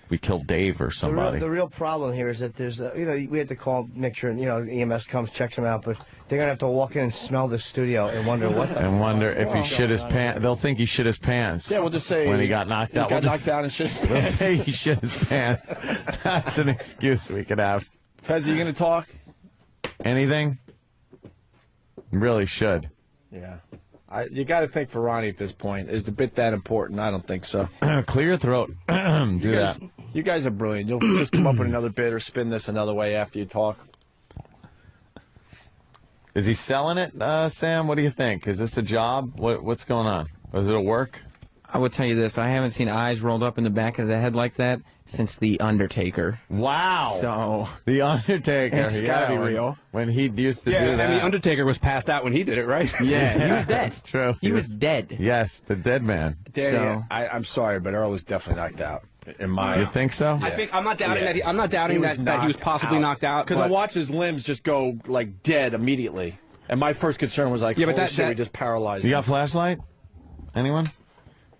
we killed Dave or somebody.
The real problem here is that there's, we had to call, make sure, EMS comes, checks him out, but they're going to have to walk in and smell the studio and wonder what the
And wonder if he shit his pants. They'll think he shit his pants.
Yeah, we'll just say...
When he got knocked out.
He got knocked out and shit his pants.
We'll say he shit his pants. That's an excuse we could have.
Fez, are you going to talk?
Anything? Really should.
Yeah. You got to think for Ronnie at this point. Is the bit that important? I don't think so.
Clear your throat. Do that.
You guys are brilliant. You'll just come up with another bit or spin this another way after you talk.
Is he selling it, Sam? What do you think? Is this a job? What's going on? Is it a work?
I will tell you this. I haven't seen eyes rolled up in the back of the head like that since The Undertaker.
Wow.
So
The Undertaker.
It's gotta be real.
When he used to do that.
And The Undertaker was passed out when he did it, right?
Yeah, he was dead.
That's true.
He was dead.
Yes, the dead man.
Danny, I'm sorry, but Earl was definitely knocked out.
You think so?
I I'm not doubting that. I'm not doubting that he was possibly knocked out.
Because I watched his limbs just go like dead immediately, and my first concern was like, holy shit, we just paralyzed.
You
him.
got a flashlight? Anyone?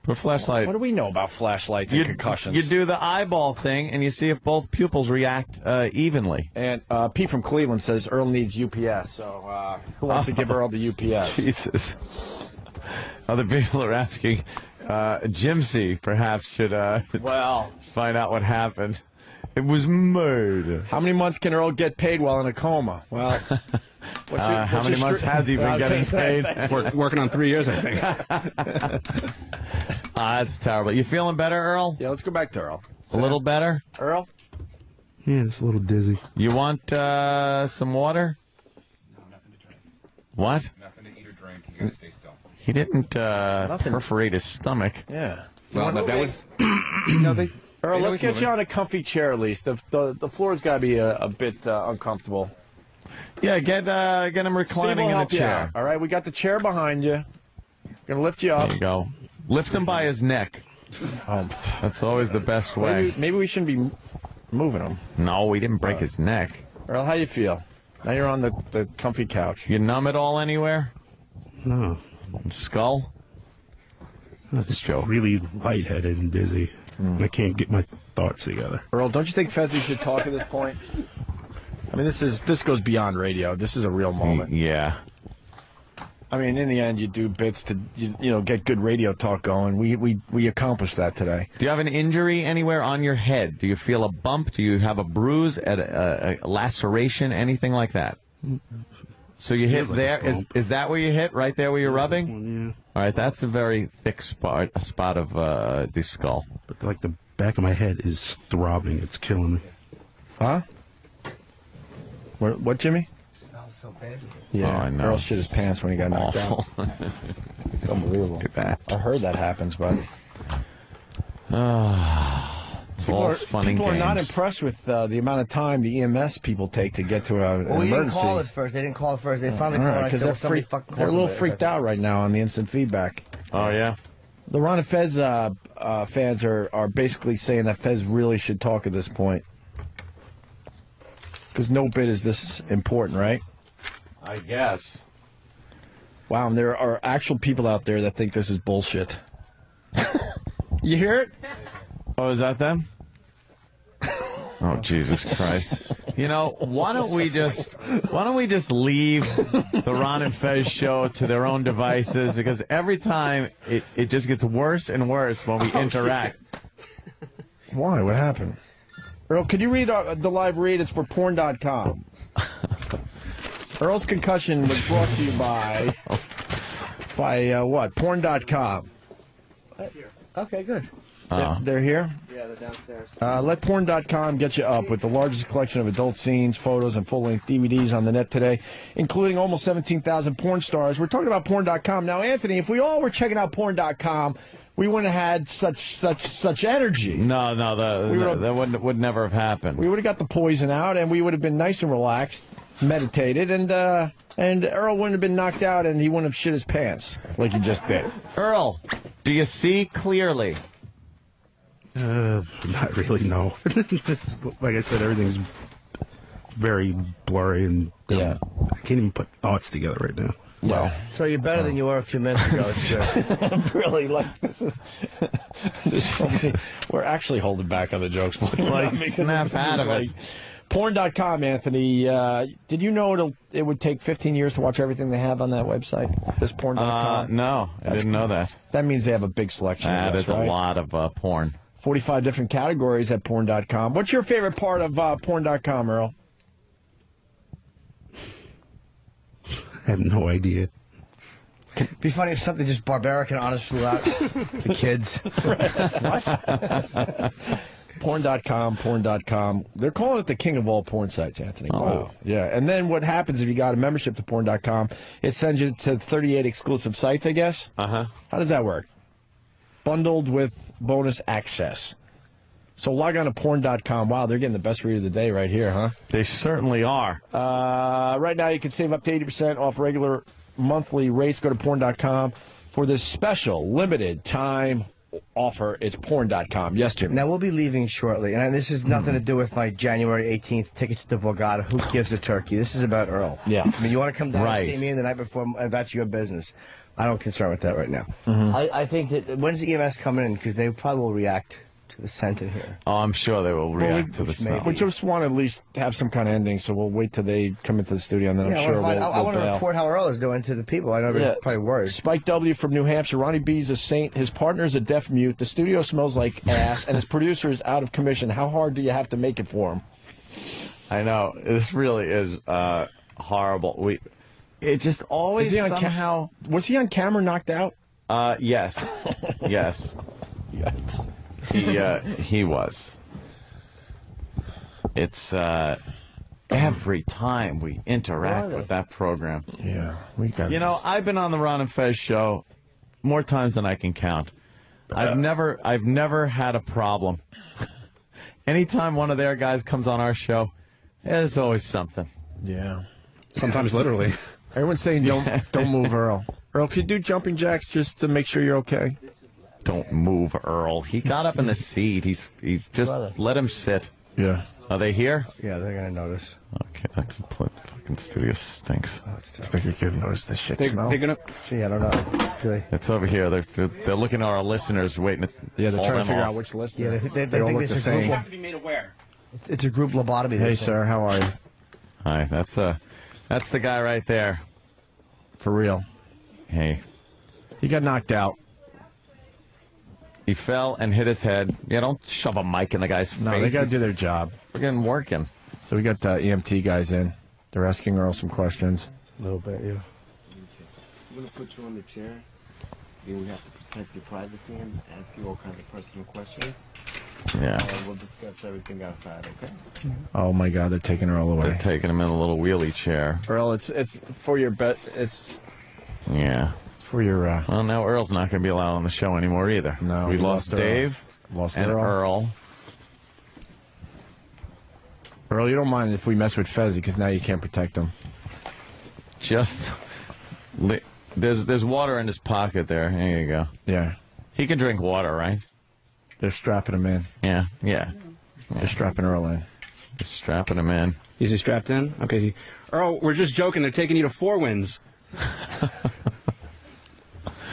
Put a flashlight.
What do we know about flashlights and concussions?
You do the eyeball thing, and you see if both pupils react evenly.
And Pete from Cleveland says Earl needs UPS. So who wants to give Earl the UPS?
Jesus. Other people are asking. Jimsy perhaps should find out what happened. It was murder.
How many months can Earl get paid while in a coma? Well,
how many months has he been getting paid?
Working on 3 years, I think.
That's terrible. You feeling better, Earl?
Yeah, let's go back to Earl.
A little better?
Earl?
Yeah, just a little dizzy.
You want some water?
No, nothing to drink.
What?
Nothing to eat or drink. You gotta stay still.
He didn't perforate his stomach.
Yeah.
Well, that was...
Earl, let's get you on a comfy chair at least. The floor's got to be a bit uncomfortable.
Yeah, get him reclining in a chair.
All right, we got the chair behind you. Gonna lift you up.
There you go. Lift him by his neck. That's always the best way.
Maybe we shouldn't be moving him.
No, we didn't break his neck.
Earl, how you feel? Now you're on the comfy couch.
You numb it all anywhere?
No.
Skull?
That's just really lightheaded and dizzy. I can't get my thoughts together.
Earl, don't you think Fezzi should talk at this point? I mean, this goes beyond radio. This is a real moment.
Yeah.
I mean, in the end, you do bits to get good radio talk going. We accomplished that today.
Do you have an injury anywhere on your head? Do you feel a bump? Do you have a bruise, a laceration, anything like that? So you hit there. Is that where you hit? Right there where you're rubbing?
Yeah.
All right, that's a very thick spot of the skull.
But like the back of my head is throbbing. It's killing me.
Huh? What, Jimmy?
Smells so bad.
Yeah,
I know.
Earl shit his pants when he got knocked out. It's unbelievable.
Look at that.
I heard that happens, but
People
are not impressed with the amount of time the EMS people take to get to an
we
emergency.
didn't call it first. They didn't call it first. They finally called.
Because they're a little freaked out right now on the instant feedback.
Oh yeah.
The Ron and Fez fans are basically saying that Fez really should talk at this point. Because no bit is this important, right?
I guess.
Wow, and there are actual people out there that think this is bullshit. You hear it?
Oh, is that them? Oh, Jesus Christ. You know, why don't we just leave the Ron and Fez show to their own devices? Because every time it just gets worse and worse when we interact.
Why? What happened? Earl, could you read the live read? It's for porn.com. Earl's concussion was brought to you by what? Porn.com. Okay, good. They're here?
Yeah, they're downstairs.
Let porn.com get you up with the largest collection of adult scenes, photos, and full-length DVDs on the net today, including almost 17,000 porn stars. We're talking about porn.com. Now, Anthony, if we all were checking out porn.com, we wouldn't have had such energy.
No, that would never have happened.
We would have got the poison out, and we would have been nice and relaxed, meditated, and Earl wouldn't have been knocked out, and he wouldn't have shit his pants like he just did.
Earl, do you see clearly?
Not really, no. Like I said, everything's very blurry, and I can't even put thoughts together right now.
Well,
so you're better than you were a few minutes ago.
Really, like this is. We're actually holding back on the jokes.
Like, snap out of it.
Porn.com, Anthony. Did you know it would take 15 years to watch everything they have on that website? This porn.com?
No, I didn't know that.
That means they have a big selection.
There's a lot of porn.
45 different categories at porn.com. What's your favorite part of porn.com, Earl?
I have no idea.
It'd be funny if something just barbaric and honest flew out. The kids.
What? Porn.com. They're calling it the king of all porn sites, Anthony.
Oh.
Wow. Yeah. And then what happens if you got a membership to porn.com, it sends you to 38 exclusive sites, I guess?
Uh-huh.
How does that work? Bundled with bonus access. So log on to porn.com. Wow, they're getting the best read of the day right here, huh?
They certainly are.
Right now you can save up to 80% off regular monthly rates. Go to porn.com for this special limited time offer. It's porn.com. Yes, Jim.
Now, we'll be leaving shortly, and this has nothing to do with my January 18th tickets to Borgata. Who gives a turkey? This is about Earl.
Yeah.
I mean, you want to come down
Right.
and see me the night before, that's your business. I don't concern with that right now. I think that, when's the EMS coming in? Because they probably will react to the scent in here.
Oh, I'm sure they will react to the smell.
We just want to at least have some kind of ending, so we'll wait till they come into the studio, and then I'm sure
I want to report how Earl is doing to the people. I know everybody's probably worried.
Spike W. from New Hampshire. Ronnie B's a saint. His partner's a deaf mute. The studio smells like ass, and his producer is out of commission. How hard do you have to make it for him?
I know. This really is horrible. It just always somehow...
Was he on camera knocked out?
Yes. Yes.
Yes.
He was. It's every time we interact with that program.
Yeah, we got.
You know, I've been on the Ron and Fez show more times than I can count. I've never had a problem. Anytime one of their guys comes on our show, there's always something.
Yeah.
Sometimes literally.
Everyone's saying don't move, Earl. Earl, can you do jumping jacks just to make sure you're okay?
Don't move, Earl. He got up in the seat. He's just let him sit.
Yeah.
Are they here?
Yeah, they're gonna notice.
Okay, that's fucking studio stinks.
I think you could notice the shit smell.
Picking up.
Gee, I don't know. Really.
It's over here. They're looking at our listeners, waiting.
Yeah, they're
all
trying to
them
figure
off.
out which list.
Yeah, they
they all
think
look the
it's a group.
same.
have to be made aware.
It's a group lobotomy.
Hey, sir, how are you?
Hi, that's the guy right there.
For real.
Hey,
He got knocked out.
he fell and hit his head. Yeah, don't shove a mic in the guy's face.
No, they got to do their job.
We're getting working.
So we got EMT guys in. They're asking Earl some questions.
A little bit, yeah.
I'm going to put you on the chair. Then we have to protect your privacy and ask you all kinds of personal questions.
Yeah.
We'll discuss everything outside, okay?
Oh my God, they're taking Earl away.
They're taking him in a little wheelie chair.
Earl, it's for your bet. It's
Yeah.
for your.
Well, now Earl's not going to be allowed on the show anymore either.
No,
we lost Dave,
lost
and Earl.
Earl, you don't mind if we mess with Fezzi because now you can't protect him.
There's water in his pocket there. There you go.
Yeah.
He can drink water, right?
They're strapping him in.
Yeah.
They're strapping Earl in.
Just strapping him in.
Is he strapped in? Okay. Earl, we're just joking. They're taking you to Four Winds.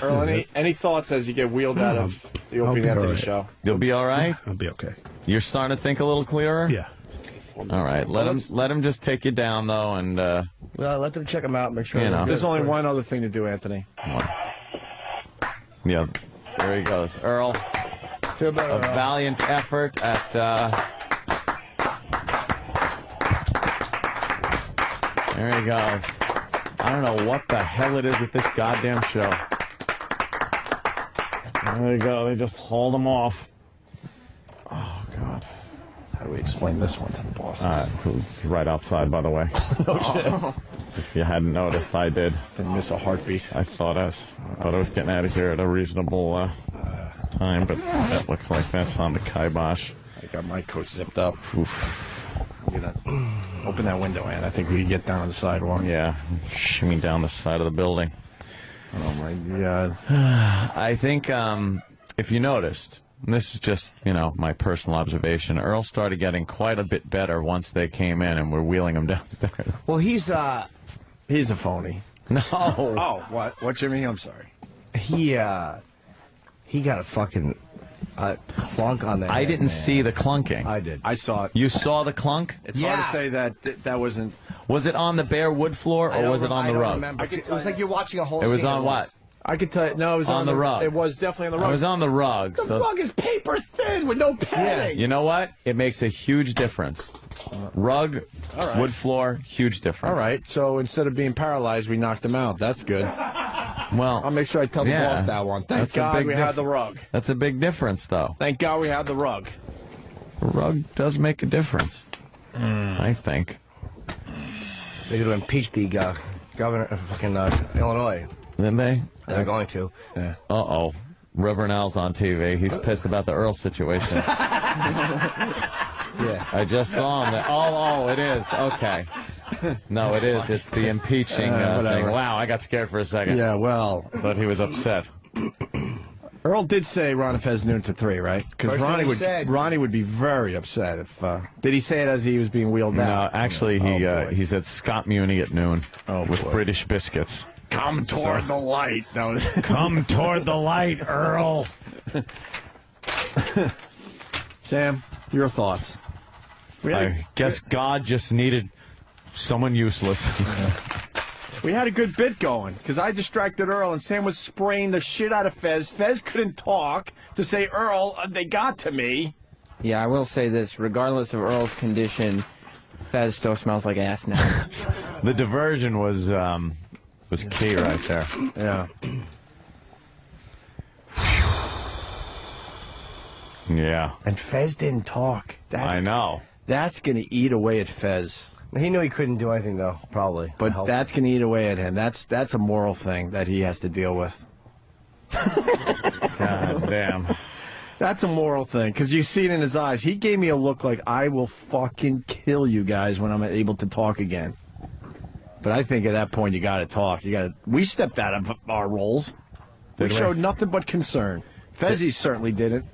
Earl, any thoughts as you get wheeled out of the Opie and Anthony show?
You'll be all right?
I'll be okay.
You're starting to think a little clearer?
Yeah.
All right. Let him just take you down, though, and...
Well, let them check him out, make sure...
You know.
There's only one other thing to do, Anthony.
Yeah, there he goes. Earl,
Feel better,
a
Earl.
valiant effort at There he goes. I don't know what the hell it is with this goddamn show. There you go. They just hauled him off. Oh, God.
How do we explain this one to the boss?
Who's right outside, by the way. If you hadn't noticed, I did.
Didn't miss a heartbeat.
I thought I was getting out of here at a reasonable time, but that looks like that's on the kibosh.
I got my coat zipped up. Oof. Open that window, Ann. I think we can get down on the sidewalk.
Yeah, shimmy down the side of the building.
Oh, my God.
I think if you noticed, and this is just, my personal observation, Earl started getting quite a bit better once they came in and we're wheeling him downstairs.
Well, he's a phony.
No.
Oh, what? What, Jimmy? I'm sorry.
He got a fucking clunk on that.
I didn't see the clunking.
I did. I saw it.
You saw the clunk?
It's hard to say that wasn't...
Was it on the bare wood floor or was it on the rug?
Remember. It was like you're watching a whole
It was
scene
on what?
I could tell you. No, it was
on the rug.
It was definitely on the rug.
It was on the rug.
The rug is paper thin with no padding.
You know what? It makes a huge difference. Rug, wood floor, huge difference.
All right. So instead of being paralyzed, we knocked him out. That's good.
Well,
I'll make sure I tell the boss that one. Thank God we had the rug.
That's a big difference, though.
Thank God we had the rug.
The rug does make a difference, I think.
They're going to impeach the governor of fucking Illinois.
Didn't they?
They're going to.
Yeah.
Uh-oh. Reverend Al's on TV. He's pissed about the Earl situation.
Yeah.
I just saw him. Oh, it is. Okay. No, it is. It's the impeaching thing. Wow, I got scared for a second.
Yeah, well.
But he was upset.
Earl did say Ron Fez noon to 3, right? Because Ronnie would be very upset if... did he say it as he was being wheeled out?
No, actually, he said Scott Muni at noon with British biscuits.
Come toward the light. That was
Come toward the light, Earl.
Sam, your thoughts?
I guess God just needed someone useless.
We had a good bit going, because I distracted Earl, and Sam was spraying the shit out of Fez. Fez couldn't talk to say, Earl, they got to me.
Yeah, I will say this. Regardless of Earl's condition, Fez still smells like ass now.
The diversion was key right there.
Yeah.
Yeah.
And Fez didn't talk.
I know.
That's going to eat away at Fez.
He knew he couldn't do anything, though, probably.
But that's going to eat away at him. That's a moral thing that he has to deal with.
God damn.
That's a moral thing, because you see it in his eyes. He gave me a look like, I will fucking kill you guys when I'm able to talk again. But I think at that point, you got to talk. We stepped out of our roles. We showed nothing but concern. Fezzy certainly didn't.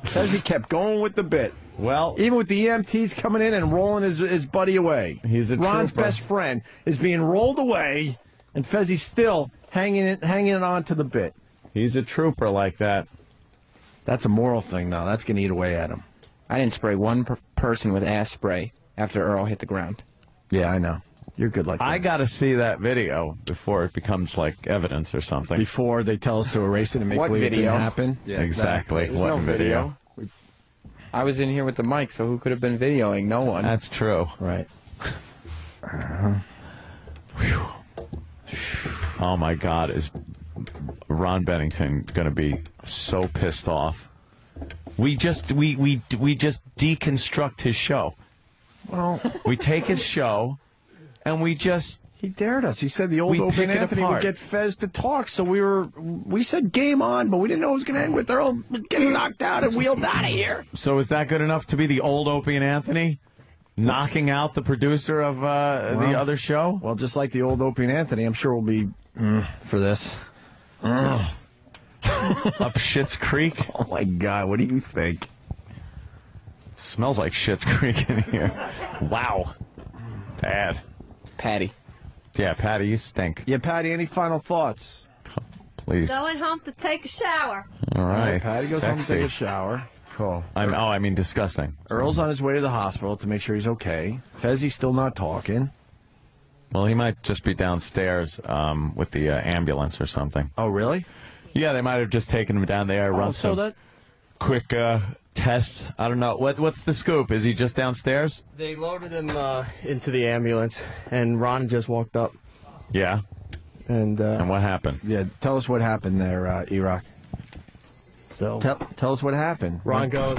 Fezzy kept going with the bit.
Well,
even with the EMTs coming in and rolling his buddy away. Ron's best friend is being rolled away, and Fezzy's still hanging on to the bit.
He's a trooper like that.
That's a moral thing now. That's going to eat away at him.
I didn't spray one person with ass spray after Earl hit the ground.
Yeah, I know. You're good like that.
I got to see that video before it becomes like evidence or something.
Before they tell us to erase it and make believe it didn't happen?
Yeah, exactly.
There's
What
no
video?
I was in here with the mic, so who could have been videoing? No one.
That's true.
Right.
Oh my God, is Ron Bennington going to be so pissed off? We just deconstruct his show.
Well,
we take his show and we just...
He dared us. He said the old Opie and Anthony would get Fez to talk, so we said game on, but we didn't know it was going to end with Earl getting knocked out and wheeled out of here.
So is that good enough to be the old Opie and Anthony? Knocking out the producer of the other show?
Well, just like the old Opie and Anthony, I'm sure we'll be for this.
Up Schitt's Creek?
Oh, my God. What do you think?
Smells like Schitt's Creek in here. Wow. Bad.
Patti.
Yeah, Patti, you stink.
Yeah, Patti, any final thoughts?
Please.
Going home to take a shower.
All right.
Patti goes home to take a shower. Cool.
I mean disgusting.
Earl's on his way to the hospital to make sure he's okay. Fezzy's still not talking.
Well, he might just be downstairs with the ambulance or something.
Oh, really?
Yeah, they might have just taken him down there, run some quick tests. I don't know. What's the scoop? Is he just downstairs?
They loaded him into the ambulance, and Ron just walked up.
Yeah.
And
what happened?
Yeah, tell us what happened there, E-Rock.
So
tell us what happened.
Ron goes.